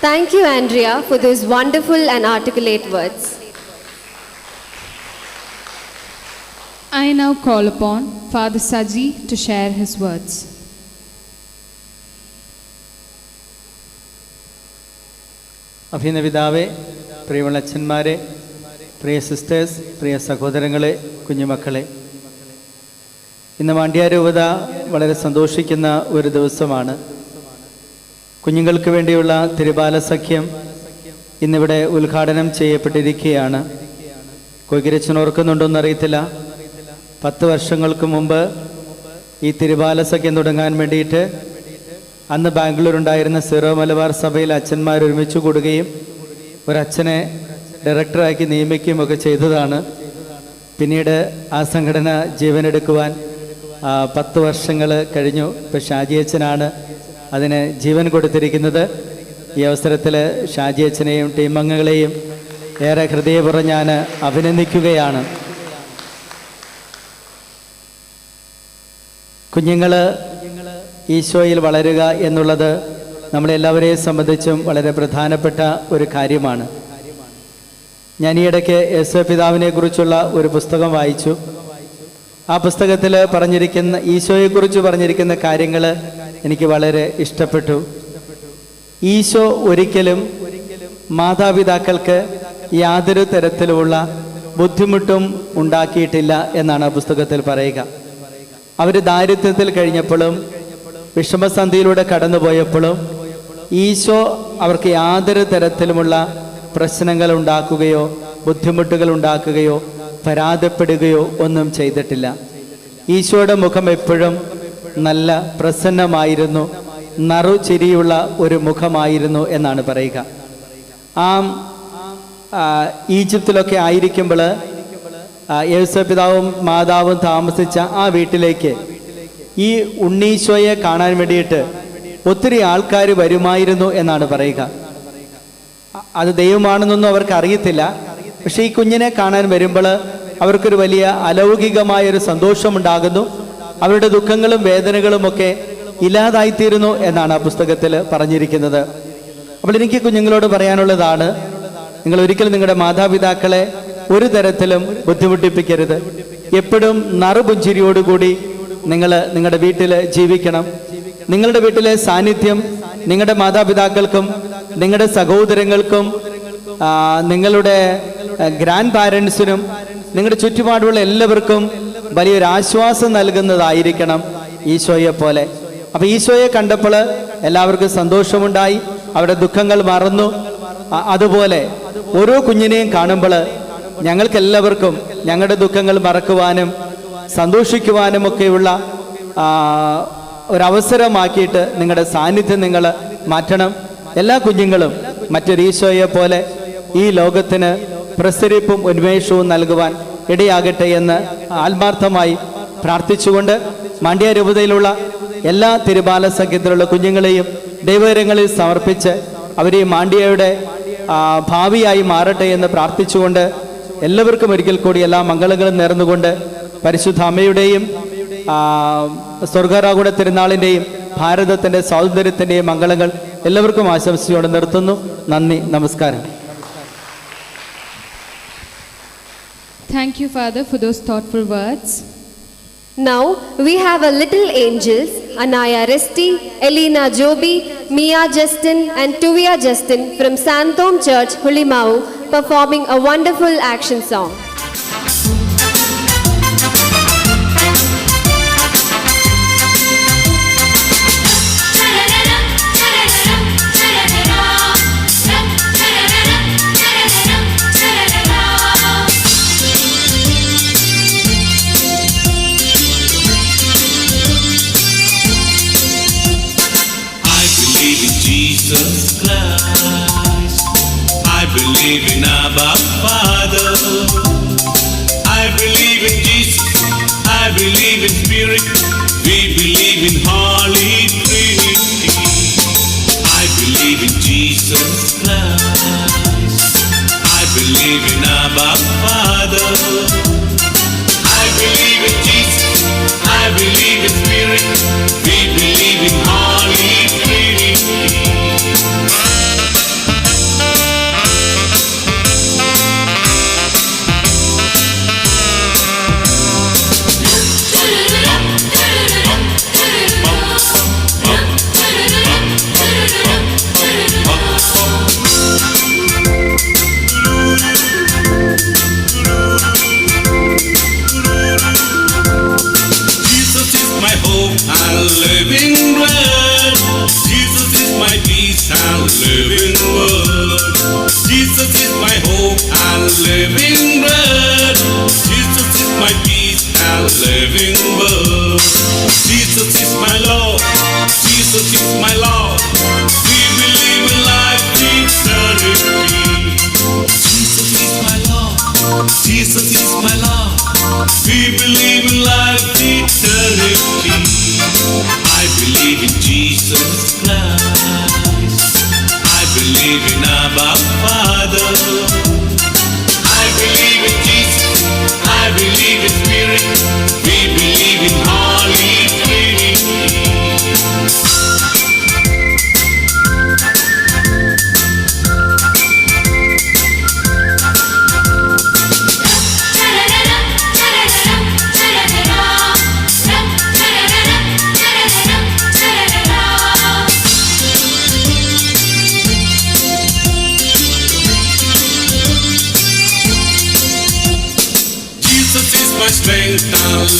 Thank you, Andrea, for those wonderful and articulate words. I now call upon Father Saji to share his words. അഭിനന്ദ പിതാവേ, പ്രിയമുള്ള അച്ഛന്മാരെ, പ്രിയ സിസ്റ്റേഴ്സ്, പ്രിയ സഹോദരങ്ങളെ, കുഞ്ഞുമക്കളെ, ഇന്ന് മാണ്ഡ്യ രൂപത വളരെ സന്തോഷിക്കുന്ന ഒരു ദിവസമാണ്. കുഞ്ഞുങ്ങൾക്ക് വേണ്ടിയുള്ള തിരുബാല സഖ്യം ഇന്നിവിടെ ഉദ്ഘാടനം ചെയ്യപ്പെട്ടിരിക്കുകയാണ്. കൊയ്കിരച്ചൻ ഓർക്കുന്നുണ്ടോയെന്നറിയത്തില്ല, 10 വർഷങ്ങൾക്ക് മുമ്പ് ഈ തിരുബാല സഖ്യം തുടങ്ങാൻ വേണ്ടിയിട്ട് അന്ന് ബാംഗ്ലൂരുണ്ടായിരുന്ന സീറോ മലബാർ സഭയിൽ അച്ഛന്മാർ ഒരുമിച്ച് കൂടുകയും ഒരച്ഛനെ ഡയറക്ടറാക്കി നിയമിക്കുകയും ഒക്കെ ചെയ്തതാണ്. പിന്നീട് ആ സംഘടന ജീവനെടുക്കുവാൻ 10 വർഷങ്ങൾ കഴിഞ്ഞു. ഇപ്പോൾ ഷാജി അച്ഛനാണ് അതിന് ജീവൻ കൊടുത്തിരിക്കുന്നത്. ഈ അവസരത്തിൽ ഷാജി അച്ഛനെയും ടീം അംഗങ്ങളെയും ഏറെ ഹൃദയപൂർവ്വം ഞാൻ അഭിനന്ദിക്കുകയാണ്. കുഞ്ഞുങ്ങൾ ഈശോയിൽ വളരുക എന്നുള്ളത് നമ്മളെല്ലാവരെയും സംബന്ധിച്ചും വളരെ പ്രധാനപ്പെട്ട ഒരു കാര്യമാണ്. ഞാൻ ഈയിടയ്ക്ക് യേശു പിതാവിനെ കുറിച്ചുള്ള ഒരു പുസ്തകം വായിച്ചു. ആ പുസ്തകത്തിൽ പറഞ്ഞിരിക്കുന്ന ഈശോയെക്കുറിച്ച് പറഞ്ഞിരിക്കുന്ന കാര്യങ്ങൾ എനിക്ക് വളരെ ഇഷ്ടപ്പെട്ടു. ഈശോ ഒരിക്കലും മാതാപിതാക്കൾക്ക് യാതൊരു തരത്തിലുമുള്ള ബുദ്ധിമുട്ടും ഉണ്ടാക്കിയിട്ടില്ല എന്നാണ് ആ പുസ്തകത്തിൽ പറയുക. അവർ ദാരിദ്ര്യത്തിൽ കഴിഞ്ഞപ്പോഴും വിഷമസന്ധിയിലൂടെ കടന്നുപോയപ്പോഴും ഈശോ അവർക്ക് യാതൊരു തരത്തിലുമുള്ള പ്രശ്നങ്ങൾ ഉണ്ടാക്കുകയോ ബുദ്ധിമുട്ടുകൾ ഉണ്ടാക്കുകയോ പരാതിപ്പെടുകയോ ഒന്നും ചെയ്തിട്ടില്ല. ഈശോയുടെ മുഖം എപ്പോഴും നല്ല പ്രസന്നമായിരുന്നു, നറുചിരിയുള്ള ഒരു മുഖമായിരുന്നു എന്നാണ് പറയുക. ഈജിപ്തിലൊക്കെ ആയിരിക്കുമ്പോൾ യേശു പിതാവും മാതാവും താമസിച്ച ആ വീട്ടിലേക്ക് ഈ ഉണ്ണീശോയെ കാണാൻ വേണ്ടിയിട്ട് ഒത്തിരി ആൾക്കാർ വരുമായിരുന്നു എന്നാണ് പറയുക. അത് ദൈവമാണെന്നൊന്നും അവർക്ക് അറിയത്തില്ല. പക്ഷേ ഈ കുഞ്ഞിനെ കാണാൻ വരുമ്പോൾ അവർക്കൊരു വലിയ അലൗകികമായൊരു സന്തോഷമുണ്ടാകുന്നു. അവരുടെ ദുഃഖങ്ങളും വേദനകളും ഒക്കെ ഇല്ലാതായിത്തീരുന്നു എന്നാണ് ആ പുസ്തകത്തിൽ പറഞ്ഞിരിക്കുന്നത്. അപ്പോൾ എനിക്ക് കുഞ്ഞുങ്ങളോട് പറയാനുള്ളതാണ്, നിങ്ങൾ ഒരിക്കലും നിങ്ങളുടെ മാതാപിതാക്കളെ ഒരു തരത്തിലും ബുദ്ധിമുട്ടിപ്പിക്കരുത്. എപ്പോഴും നറുപുഞ്ചിരിയോടുകൂടി നിങ്ങൾ നിങ്ങളുടെ വീട്ടിൽ ജീവിക്കണം. നിങ്ങളുടെ വീട്ടിലെ സാന്നിധ്യം നിങ്ങളുടെ മാതാപിതാക്കൾക്കും നിങ്ങളുടെ സഹോദരങ്ങൾക്കും നിങ്ങളുടെ ഗ്രാൻഡ് പാരൻസിനും നിങ്ങളുടെ ചുറ്റുപാടുള്ള എല്ലാവർക്കും വലിയൊരു ആശ്വാസം നൽകുന്നതായിരിക്കണം ഈശോയെ പോലെ. അപ്പം ഈശോയെ കണ്ടപ്പോൾ എല്ലാവർക്കും സന്തോഷമുണ്ടായി, അവരുടെ ദുഃഖങ്ങൾ മറന്നു. അതുപോലെ ഓരോ കുഞ്ഞിനെയും കാണുമ്പോൾ ഞങ്ങൾക്കെല്ലാവർക്കും ഞങ്ങളുടെ ദുഃഖങ്ങൾ മറക്കുവാനും സന്തോഷിക്കുവാനും ഒക്കെയുള്ള ഒരവസരമാക്കിയിട്ട് നിങ്ങളുടെ സാന്നിധ്യം നിങ്ങൾ മാറ്റണം. എല്ലാ കുഞ്ഞുങ്ങളും മറ്റൊരു ഈശോയെ പോലെ ഈ ലോകത്തിന് പ്രസരിപ്പും ഉന്മേഷവും നൽകുവാൻ ഇടയാകട്ടെ എന്ന് ആത്മാർത്ഥമായി പ്രാർത്ഥിച്ചുകൊണ്ട് മാണ്ഡ്യ രൂപതയിലുള്ള എല്ലാ തിരുബാല സംഘത്തിലുള്ള കുഞ്ഞുങ്ങളെയും ദൈവകരങ്ങളിൽ സമർപ്പിച്ച് അവർ ഈ മാണ്ഡ്യയുടെ ഭാവിയായി മാറട്ടെ എന്ന് പ്രാർത്ഥിച്ചുകൊണ്ട് എല്ലാവർക്കും ഒരിക്കൽ കൂടി എല്ലാ മംഗളങ്ങളും നേർന്നുകൊണ്ട് പരിശുദ്ധ അമ്മയുടെയും സ്വർഗാരോഹണ തിരുനാളിൻ്റെയും ഭാരതത്തിൻ്റെ സ്വാതന്ത്ര്യത്തിൻ്റെയും മംഗളങ്ങൾ എല്ലാവർക്കും ആശംസിച്ചുകൊണ്ട് നിർത്തുന്നു. നന്ദി, നമസ്കാരം. Thank you, Father, for those thoughtful words. Now we have a little angels, Anaya Resti, Elena Joby, Mia Justin and Tuvia Justin from Santom Church, Hulimau, performing a wonderful action song. Jesus Christ, I believe in Abba Father, I believe in Jesus, I believe in Spirit, we believe in Holy Trinity. I believe in Jesus Christ, I believe in Abba Father, I believe in Jesus, I believe in Spirit, we believe in Holy Trinity.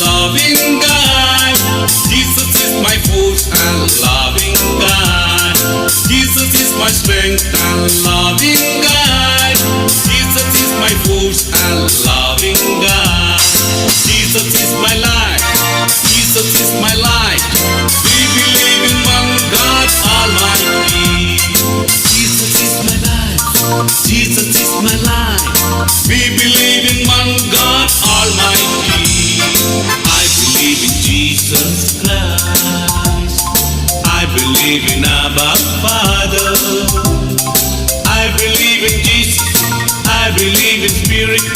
loving God. Jesus is my force and loving God. Jesus is my strength and loving God. Jesus is my force and loving God. Jesus is my life. Jesus is my light. We believe in one God Almighty. Jesus is my life. Jesus is my life. We believe in one God Almighty. I believe in Jesus Christ. I believe in Abba Father. I believe in Jesus. I believe in Spirit.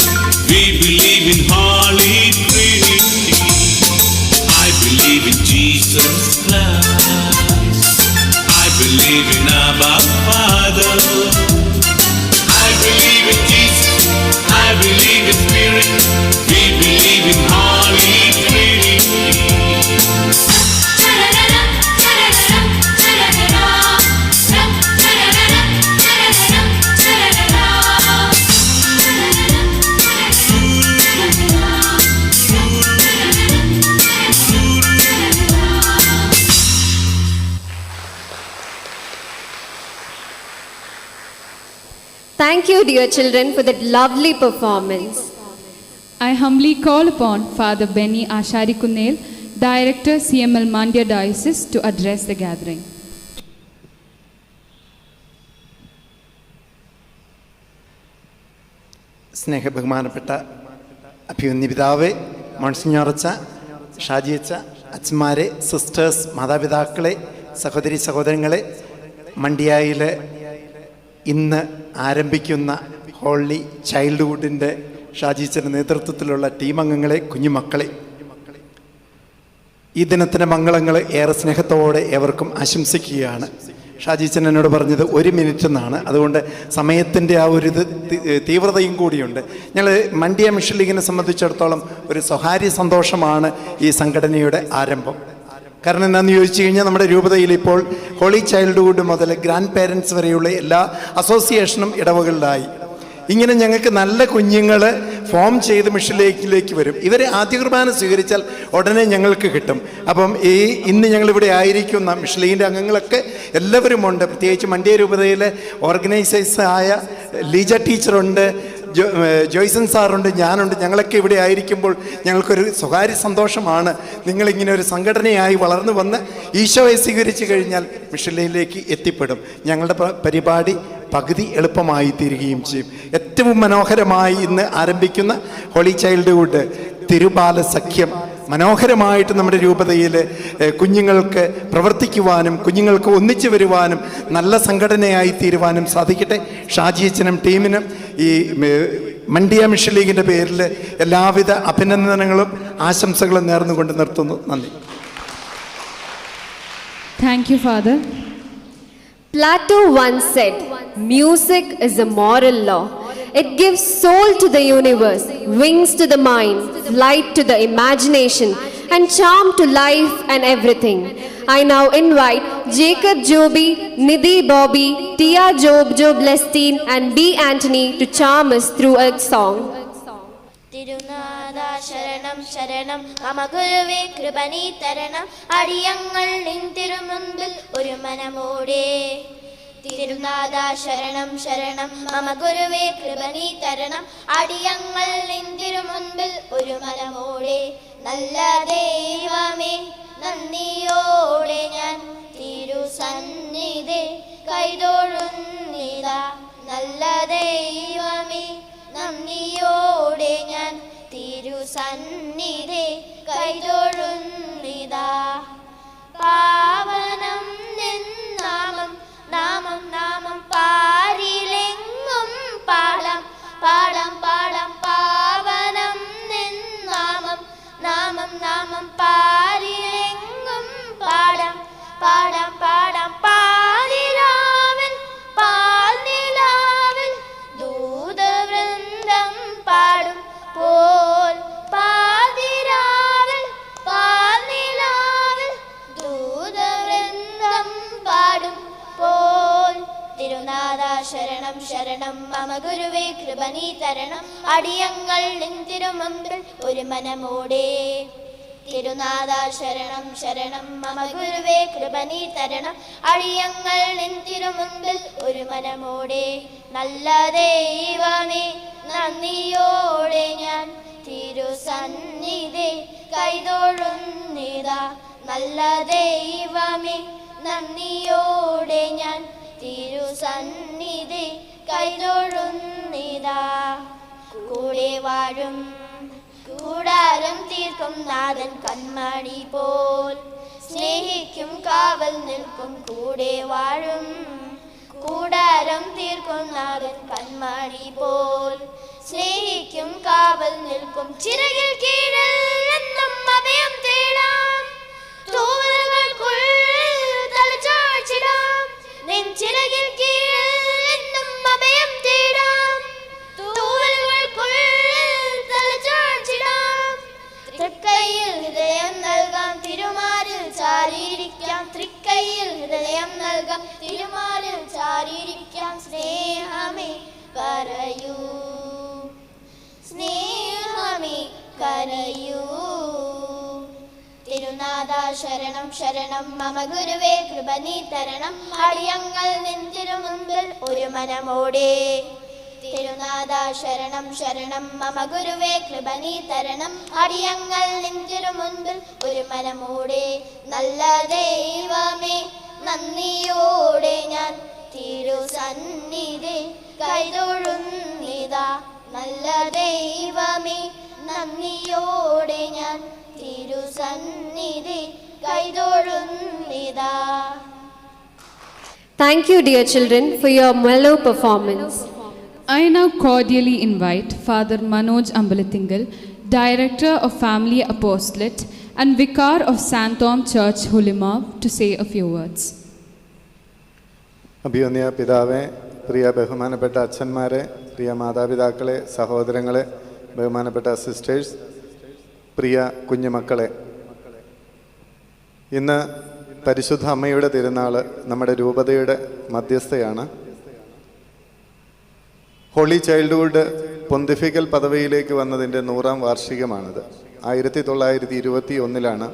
We believe in Holy Trinity. I believe in Jesus Christ. I believe in Abba Father. I believe in Jesus. I believe in Spirit. We believe in Holy Trinity. Thank you, dear children, for that lovely performance. I humbly call upon Father Benny Asharikunel, Director, CML Mandya Diocese, to address the gathering. സ്നേഹബഹുമാനപ്പെട്ട അഭിമന്യ പിതാവേ, മോൺസിഞ്ഞോറച്ച, ഷാജിയച്ച, അച്ഛന്മാരെ, sisters, മാതാപിതാക്കളെ, സഹോദരി സഹോദരങ്ങളെ, മണ്ഡ്യായിൽ ഇന്ന് ആരംഭിക്കുന്ന holy ചൈൽഡ്ഹുഡിൻ്റെ ഷാജിച്ചൻ്റെ നേതൃത്വത്തിലുള്ള team അംഗങ്ങളെ, കുഞ്ഞുമക്കളെ, ഈ ദിനത്തിൻ്റെ മംഗളങ്ങൾ ഏറെ സ്നേഹത്തോടെ ഏവർക്കും ആശംസിക്കുകയാണ്. ഷാജിച്ചൻ എന്നോട് പറഞ്ഞത് 1 മിനിറ്റ് എന്നാണ്. അതുകൊണ്ട് സമയത്തിൻ്റെ ആ ഒരു തീവ്രതയും കൂടിയുണ്ട്. ഞങ്ങൾ മണ്ഡ്യ മിഷൻ ലീഗിനെ സംബന്ധിച്ചിടത്തോളം ഒരു സ്വകാര്യ സന്തോഷമാണ് ഈ സംഘടനയുടെ ആരംഭം. കാരണം എന്താണെന്ന് ചോദിച്ചു കഴിഞ്ഞാൽ, നമ്മുടെ രൂപതയിൽ ഇപ്പോൾ ഹോളി ചൈൽഡ്ഹുഡ് മുതൽ ഗ്രാൻഡ് പേരൻസ് വരെയുള്ള എല്ലാ അസോസിയേഷനും ഇടവകളിലായി. ഇങ്ങനെ ഞങ്ങൾക്ക് നല്ല കുഞ്ഞുങ്ങൾ ഫോം ചെയ്ത് മിഷനിലേക്ക് വരും. ഇവർ ആദ്യ കുർബാന സ്വീകരിച്ചാൽ ഉടനെ ഞങ്ങൾക്ക് കിട്ടും. അപ്പം ഇന്ന് ഞങ്ങളിവിടെ ആയിരിക്കുന്ന മിഷലീൻ്റെ അംഗങ്ങളൊക്കെ എല്ലാവരുമുണ്ട്. പ്രത്യേകിച്ച് മണ്ഡ്യ രൂപതയിലെ ഓർഗനൈസേഴ്സായ ലീജ ടീച്ചറുണ്ട്, ജോയ്സൺ സാറുണ്ട്, ഞാനുണ്ട്. ഞങ്ങളൊക്കെ ഇവിടെ ആയിരിക്കുമ്പോൾ ഞങ്ങൾക്കൊരു സ്വകാര്യ സന്തോഷമാണ്. നിങ്ങളിങ്ങനെ ഒരു സംഘടനയായി വളർന്നു വന്ന് ഈശോയെ സ്വീകരിച്ചു കഴിഞ്ഞാൽ മിഷനിലേക്ക് എത്തിപ്പെടും. ഞങ്ങളുടെ പരിപാടി പകുതി എളുപ്പമായി തീരുകയും ചെയ്യും. ഏറ്റവും മനോഹരമായി ഇന്ന് ആരംഭിക്കുന്ന ഹോളി ചൈൽഡ്ഹുഡ് തിരുബാല സഖ്യം മനോഹരമായിട്ട് നമ്മുടെ രൂപതയിൽ കുഞ്ഞുങ്ങൾക്ക് പ്രവർത്തിക്കുവാനും കുഞ്ഞുങ്ങൾക്ക് ഒന്നിച്ചു വരുവാനും നല്ല സംഘടനയായി തീരുവാനും സാധിക്കട്ടെ. ഷാജിയച്ചനും ടീമിനും ഈ മണ്ഡ്യ മിഷൻ ലീഗിൻ്റെ പേരിൽ എല്ലാവിധ അഭിനന്ദനങ്ങളും ആശംസകളും നേർന്നുകൊണ്ട് നിർത്തുന്നു. നന്ദി. Thank you, Father. Plato once said, "Music is a moral law. It gives soul to the universe, wings to the mind, light to the imagination, and charm to life and everything." I now invite Jacob Joby, Nidhi Bobby, Tia Job Lestine, and B. Anthony to charm us through a song. തിരുനാഥാ ശരണം ശരണം മമ ഗുരുവേ കൃപണീ തരണം അടിയങ്ങൾ നിൻ തിരുമുൻപിൽ ഒരു മനമോടെ. തിരുനാഥാ ശരണം ശരണം മമ ഗുരുവേ കൃപണീ തരണം അടിയങ്ങൾ നിൻ തിരുമുൻപിൽ ഒരു മനമോടെ. നല്ല ദൈവമേ നന്ദിയോടെ ഞാൻ തിരുസന്നിധി കൈതൊഴുന്നിതാ. നല്ല ദൈവമേ നന്ദിയോടെ ഞാൻ തിരുസന്നിധി കൈതൊഴുന്നിതാ. പാവനം നിന്നാമം നാമം നാമം പാരിലെങ്ങും പാടം പാടം പാടം. പാവനം നിന്നാമം നാമം നാമം പാരിലെങ്ങും പാടം പാടം പാടം. പാലിലാവൻ പാൽനിലാവൻ ദൂതവൃന്ദം പാടും പോൽ. പാതിരാവൻ പാൽനിലാവൻ ദൂതവൃന്ദം പാടും പോൽ. തിരുനാഥാ ശരണം ശരണം മമ ഗുരുവേ കൃപണീ തരണം അടിയങ്ങൾ നിൻ തിരുമുമ്പിൽ ഒരു മനമോടെ. തിരുനാഥ ശരണം ശരണം മമ ഗുരുവേ കൃപ നീ തരണം. അടിയങ്ങൾ നിൻ തിരുമുൻപിൽ ഒരു മനമോടെ നല്ല ദൈവമേ നന്ദിയോടെ ഞാൻ തിരുസന്നിധി കൈതൊഴുന്നിതാ. നല്ല ദൈവമേ നന്ദിയോടെ ഞാൻ തിരുസന്നിധി കൈതൊഴുന്നിതാ. കൂടെ വാഴും കൂടാരം തീർക്കും നാഥൻ കൺമണി പോൽ സ്നേഹിക്കും കാവൽ നിൽക്കും. കൂടെ വാഴും കൂടാരം തീർക്കും നാഥൻ കൺമണി പോൽ സ്നേഹിക്കും കാവൽ നിൽക്കും. ചിറകിൽ കീഴിൽ എന്നും അഭയം തേടാം, തൂവലുകൾക്കുള്ളിൽ തലചായ്ച്ചിടാം. നിൻ ചിറകിൽ കീഴിൽ എന്നും അഭയം തേടാം, തൂവലുകൾക്കുള്ളിൽ തലചായ്ച്ചിടാം. തൃക്കൈയിൽ ഹൃദയം നൽകാം, തിരുമാറിൽ ചാരിയിരിക്കാം. തൃക്കൈയിൽ ഹൃദയം നൽകാം, തിരുമാറിൽ ചാരിയിരിക്കാം. സ്നേഹമേ കരയൂ, സ്നേഹമേ കരയൂ. തിരുനാഥ ശരണം ശരണം മമ ഗുരുവേ കൃപ നീ തരണം. അടിയങ്ങൾ നിൻ തിരുമുൻപിൽ ഒരു മനമോടെ തിരുനാഥ ശരണം ശരണം മമ ഗുരുവേ കൃപ നീ തരണം. അടിയങ്ങൾ നിൻ തിരുമുൻപിൽ ഒരു മനമോടെ നല്ല ദൈവമേ നന്ദിയോടെ ഞാൻ തിരുസന്നിധി കൈതൊഴുന്നിതാ. നല്ല ദൈവമേ നന്ദിയോടെ ഞാൻ തിരുസന്നിധി കൈതൊഴുന്നിതാ. Thank you, dear children, for your mellow performance. I now cordially invite Father Manoj Ambalatingal, Director of Family Apostolate and Vicar of Santom Church, Hulimav, to say a few words. അഭിവന്യ പിതാവേ, പ്രിയ ബഹുമാനപ്പെട്ട അച്ഛന്മാരെ, പ്രിയ മാതാപിതാക്കളെ, സഹോദരങ്ങളെ, ബഹുമാനപ്പെട്ട സിസ്റ്റേഴ്സ്, പ്രിയ കുഞ്ഞുമക്കളെ, ഇന്ന് പരിശുദ്ധ അമ്മയുടെ തിരുനാൾ നമ്മുടെ രൂപതയുടെ മധ്യസ്ഥയാണ്. ഹോളി ചൈൽഡ്ഹുഡ് പൊന്തിഫിക്കൽ പദവിയിലേക്ക് വന്നതിൻ്റെ 100ാം വാർഷികമാണിത്. 1921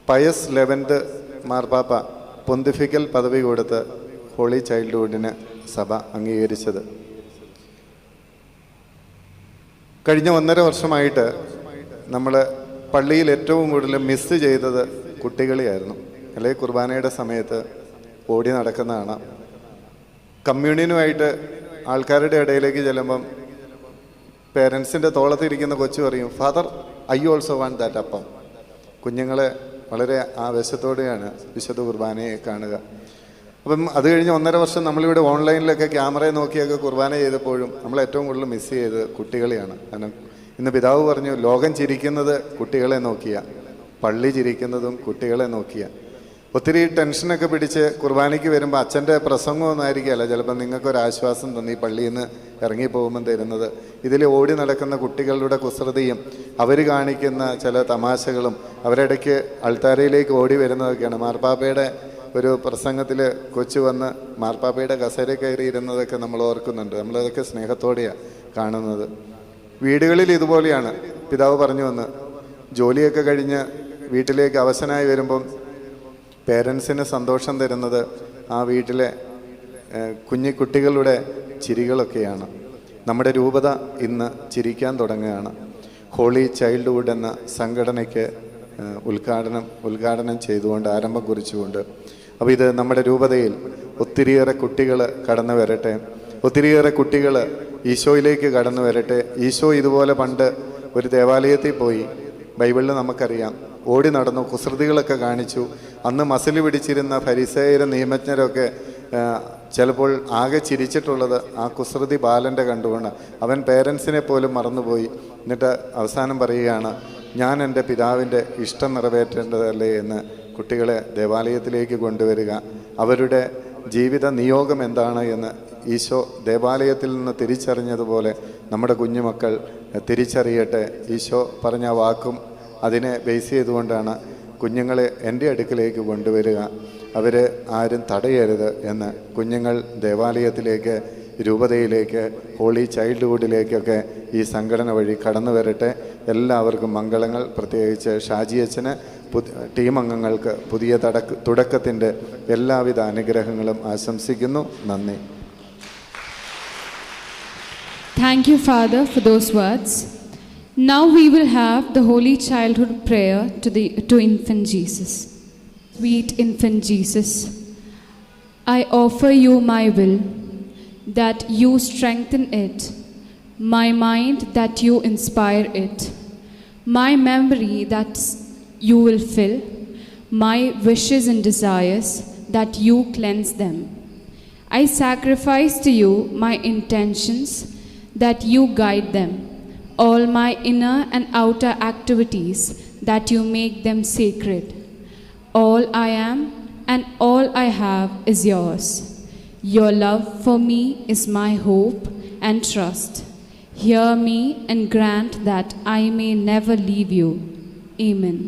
പയസ് 11 മാർപ്പാപ്പ പൊന്തിഫിക്കൽ പദവി കൊടുത്ത് ഹോളി ചൈൽഡ്ഹുഡിന് സഭ അംഗീകരിച്ചത്. കഴിഞ്ഞ 1.5 വർഷമായിട്ട് നമ്മൾ പള്ളിയിൽ ഏറ്റവും കൂടുതൽ മിസ് ചെയ്തത് കുട്ടികളെയായിരുന്നു. അല്ലെങ്കിൽ കുർബാനയുടെ സമയത്ത് ഓടി നടക്കുന്നതാണ്. കമ്മ്യൂണിയനുമായിട്ട് ആൾക്കാരുടെ ഇടയിലേക്ക് ചെല്ലുമ്പം പേരൻസിൻ്റെ തോളത്തിരിക്കുന്ന കൊച്ചു പറയും, father I also want that അപ്പം. കുഞ്ഞുങ്ങളെ വളരെ ആവേശത്തോടെയാണ് വിശുദ്ധ കുർബാനയെ കാണുക. അപ്പം അത് കഴിഞ്ഞ് 1.5 വർഷം നമ്മളിവിടെ ഓൺലൈനിലൊക്കെ ക്യാമറയെ നോക്കിയൊക്കെ കുർബാന ചെയ്തപ്പോഴും നമ്മൾ ഏറ്റവും കൂടുതൽ മിസ് ചെയ്തത് കുട്ടികളെയാണ്. കാരണം ഇന്ന് പിതാവ് പറഞ്ഞു, ലോകം ചിരിക്കുന്നത് കുട്ടികളെ നോക്കിയ, പള്ളി ചിരിക്കുന്നതും കുട്ടികളെ നോക്കിയ. ഒത്തിരി ടെൻഷനൊക്കെ പിടിച്ച് കുർബാനയ്ക്ക് വരുമ്പോൾ അച്ഛൻ്റെ പ്രസംഗമൊന്നും ആയിരിക്കുകയല്ല ചിലപ്പോൾ നിങ്ങൾക്കൊരാശ്വാസം തന്നു ഈ പള്ളിയിൽ നിന്ന് ഇറങ്ങിപ്പോകുമ്പം തരുന്നത്. ഇതിൽ ഓടി നടക്കുന്ന കുട്ടികളുടെ കുസൃതിയും അവർ കാണിക്കുന്ന ചില തമാശകളും അവരിടയ്ക്ക് അൾത്താരയിലേക്ക് ഓടി വരുന്നതൊക്കെയാണ്. മാർപ്പാപ്പയുടെ ഒരു പ്രസംഗത്തിൽ കൊച്ചു വന്ന് മാർപ്പാപ്പയുടെ കസേര കയറി ഇരുന്നതൊക്കെ നമ്മൾ ഓർക്കുന്നുണ്ട്. നമ്മളതൊക്കെ സ്നേഹത്തോടെയാണ് കാണുന്നത്. വീടുകളിൽ ഇതുപോലെയാണ്. പിതാവ് പറഞ്ഞു വന്ന് ജോലിയൊക്കെ കഴിഞ്ഞ് വീട്ടിലേക്ക് അവശനായി വരുമ്പം പേരൻസിന് സന്തോഷം തരുന്നത് ആ വീട്ടിലെ കുഞ്ഞിക്കുട്ടികളുടെ ചിരികളൊക്കെയാണ്. നമ്മുടെ രൂപത ഇന്ന് ചിരിക്കാൻ തുടങ്ങുകയാണ്. ഹോളി ചൈൽഡ്ഹുഡ് എന്ന സംഘടനയ്ക്ക് ഉദ്ഘാടനം ചെയ്തുകൊണ്ട് ആരംഭം കുറിച്ചുകൊണ്ട്. അപ്പോൾ ഇത് നമ്മുടെ രൂപതയിൽ ഒത്തിരിയേറെ കുട്ടികൾ കടന്നു വരട്ടെ, ഒത്തിരിയേറെ കുട്ടികൾ ഈശോയിലേക്ക് കടന്നു വരട്ടെ. ഈശോ ഇതുപോലെ പണ്ട് ഒരു ദേവാലയത്തിൽ പോയി, ബൈബിളിൽ നമുക്കറിയാം, ഓടി നടന്നു, കുസൃതികളൊക്കെ കാണിച്ചു. അന്ന് മസിൽ പിടിച്ചിരുന്ന ഫരിസേയരും നിയമജ്ഞരൊക്കെ ചിലപ്പോൾ ആകെ ചിരിച്ചിട്ടുള്ളത് ആ കുസൃതി ബാലൻ്റെ കണ്ടുകൊണ്ട്. അവൻ പേരൻസിനെ പോലും മറന്നുപോയി. എന്നിട്ട് അവസാനം പറയുകയാണ്, ഞാൻ എൻ്റെ പിതാവിൻ്റെ ഇഷ്ടം നിറവേറ്റേണ്ടതല്ലേ എന്ന് കുട്ടികളെ ദേവാലയത്തിലേക്ക് കൊണ്ടുവരിക. അവരുടെ ജീവിത നിയോഗം എന്താണ് എന്ന് ഈശോ ദേവാലയത്തിൽ നിന്ന് തിരിച്ചറിഞ്ഞതുപോലെ നമ്മുടെ കുഞ്ഞുമക്കൾ തിരിച്ചറിയട്ടെ. ഈശോ പറഞ്ഞ വാക്കും അതിനെ ബേസ് ചെയ്തുകൊണ്ടാണ് കുഞ്ഞുങ്ങളെ എൻ്റെ അടുക്കിലേക്ക് കൊണ്ടുവരിക, അവർ ആരും തടയരുത് എന്ന്. കുഞ്ഞുങ്ങൾ ദേവാലയത്തിലേക്ക്, രൂപതയിലേക്ക്, ഹോളി ചൈൽഡ്ഹുഡിലേക്കൊക്കെ ഈ സംഘടന വഴി കടന്നു വരട്ടെ. എല്ലാവർക്കും മംഗളങ്ങൾ. പ്രത്യേകിച്ച് ഷാജി അച്ഛന് ടീം അംഗങ്ങൾക്ക് പുതിയ തുടക്കത്തിൻ്റെ എല്ലാവിധ അനുഗ്രഹങ്ങളും ആശംസിക്കുന്നു. നന്ദി. Thank you, Father, for those words. Now we will have the Holy Childhood Prayer to Infant Jesus. Sweet Infant Jesus, I offer you my will, that you strengthen it, my mind that you inspire it, my memory that you will fill, my wishes and desires that you cleanse them. I sacrifice to you my intentions, that you guide them, all my inner and outer activities, that you make them sacred. All I am and all I have is yours. Your love for me is my hope and trust. Hear me and grant that I may never leave you. Amen.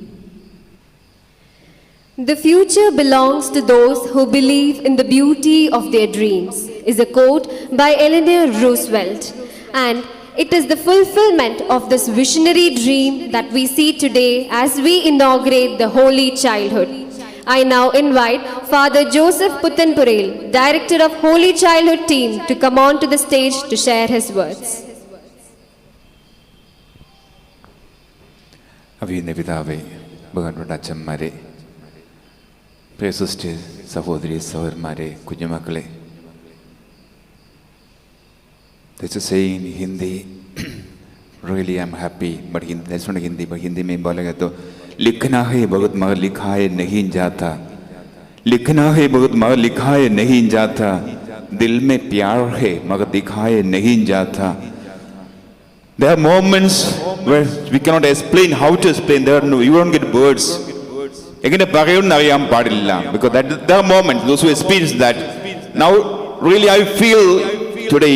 The future belongs to those who believe in the beauty of their dreams, is a quote by Eleanor Roosevelt. And it is the fulfillment of this visionary dream that we see today as we inaugurate the Holy Childhood. I now invite Father Joseph Puthanpurel, Director of Holy Childhood Team, to come on to the stage to share his words. അഭിനന്ദ പിതാവേ, ബഹുമാനപ്പെട്ട അച്ഛന്മാരെ, പ്രിയ sisters, സഹോദരി സഹോദരന്മാരെ, കുഞ്ഞുമക്കളെ, there's a saying in Hindi, really I'm happy, but that's not Hindi, but Hindi में बोलेगा तो लिखना है बहुत मगर लिखाए नहीं जाता, लिखना है बहुत मगर लिखाए नहीं जाता, दिल में प्यार है मगर दिखाए नहीं जाता. There are moments where we cannot explain how to explain. There are no, you won't get words. എങ്ങനെ പറയുമെന്ന് അറിയാൻ പാടില്ല. Because there are moments, those who experience that. Now, really I feel today,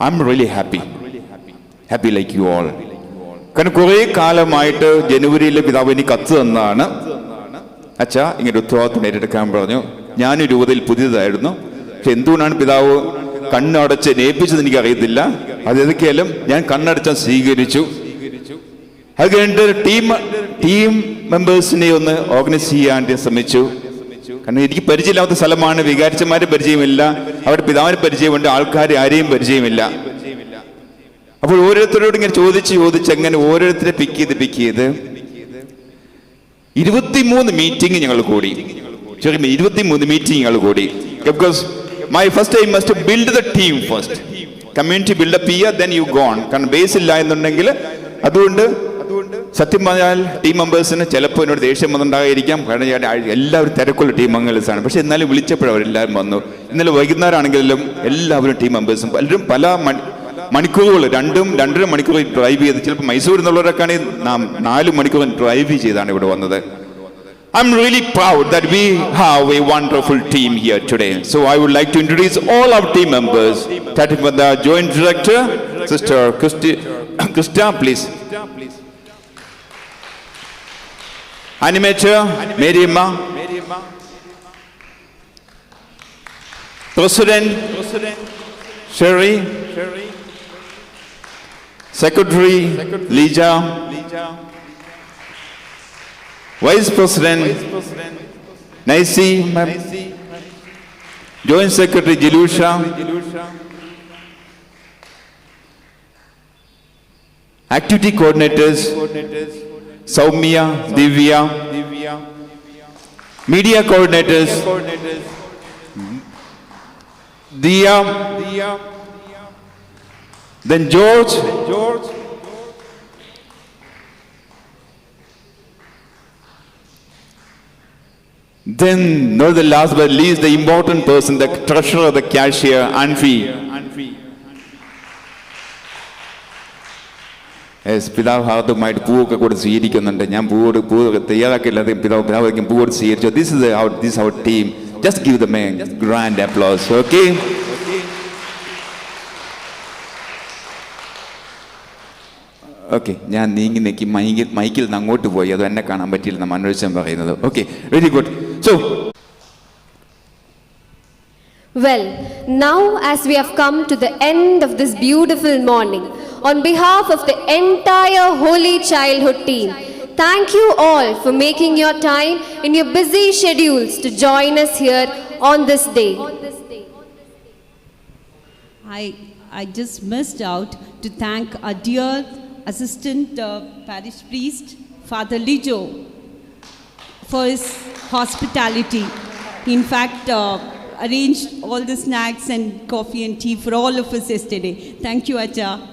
I'm really happy like you all. കാരണം കുറേ കാലമായിട്ട് ജനുവരിയിലെ പിതാവ് എനിക്ക് കത്ത് തന്നാണ്, അച്ഛാ ഇങ്ങനെ ഉത്തരവാദിത്വം ഏറ്റെടുക്കാൻ പറഞ്ഞു. ഞാനൊരു രൂപതയിൽ പുതിയതായിരുന്നു. പക്ഷെ എന്തുകൊണ്ടാണ് പിതാവ് കണ്ണടച്ച് ഏൽപ്പിച്ചത് എനിക്ക് അറിയത്തില്ല. അതെതൊക്കെയാലും ഞാൻ കണ്ണടച്ച സ്വീകരിച്ചു. അത് കഴിഞ്ഞിട്ട് ടീം മെമ്പേഴ്സിനെ ഒന്ന് ഓർഗനൈസ് ചെയ്യാൻ ശ്രമിച്ചു. കാരണം എനിക്ക് പരിചയമില്ലാത്ത സ്ഥലമാണ്, വികാരിച്ചന്മാരെ പരിചയമില്ല, അവരുടെ പിതാവിന് പരിചയമുണ്ട്, ആൾക്കാരെ ആരെയും പരിചയമില്ല. അപ്പോൾ ഓരോരുത്തരോട് ഇങ്ങനെ ചോദിച്ച് അങ്ങനെ ഓരോരുത്തരെ പിക്ക് ചെയ്ത് 23 മീറ്റിംഗ് ഞങ്ങൾ കൂടി. 23 മീറ്റിംഗ് ഞങ്ങൾ കൂടി. Because my first aim must build the team first. Community buildup ചെയ്യുക, ദെൻ യു ഗോൺ. കാരണം ബേസ് ഇല്ല എന്നുണ്ടെങ്കിൽ അതുകൊണ്ട് സത്യം പറഞ്ഞാൽ ടീം മെമ്പേഴ്സിന് ചിലപ്പോൾ എന്നോട് ദേഷ്യം വന്നുണ്ടായിരിക്കാം. കാരണം ഞാൻ എല്ലാവരും തിരക്കുള്ള ടീം മെമ്പേഴ്സാണ്. പക്ഷെ എന്നാലും വിളിച്ചപ്പോഴവരെല്ലാവരും വന്നു. ഇന്നലെ വൈകുന്നേരം ആണെങ്കിലും എല്ലാവരും ടീം മെമ്പേഴ്സും പലരും പല മണിക്കൂറുകൾ 2.5 മണിക്കൂർ ഡ്രൈവ് ചെയ്ത്, ചിലപ്പോൾ മൈസൂരിൽ നിന്നുള്ളവരൊക്കെയാണ് 4 മണിക്കൂർ ഡ്രൈവ് ചെയ്താണ് ഇവിടെ വന്നത്. I'm really proud that we have a wonderful team here today. So I would like to introduce all our team members, starting with the Joint Director, Sister Krista, please. Animator, Merima. President, Sherry. Secretary, Lija. Vice President, Naisi. Joint Secretary, Jilusha. Activity coordinators, Saumya, Divya. Media coordinators, Diya. Then George. Then, not the last but least, the important person, the treasurer, the cashier, Anfi. Yes, പിതാവ് ഭാഗത്തുമായിട്ട് പൂവൊക്കെ കൂടെ സ്വീകരിക്കുന്നുണ്ട്. ഞാൻ പൂ തയ്യാറാക്കില്ലാതെ പിതാവ് പൂവോട് സ്വീകരിച്ചു. This is our team. Just give them a grand applause, okay? Okay, ഞാൻ നീക്കി മൈക്കിൽ നിന്ന് അങ്ങോട്ട് പോയി, അത് എന്നെ കാണാൻ പറ്റിയില്ല, മനോജൻ പറയുന്നത്. Okay, very good. So Well, now as we have come to the end of this beautiful morning, on behalf of the entire Holy Childhood team. Thank you all for making your time in your busy schedules to join us here on this day. I just missed out to thank our dear assistant parish priest, Father Lijo, for his hospitality. He in fact arranged all the snacks and coffee and tea for all of us yesterday. Thank you, Acha.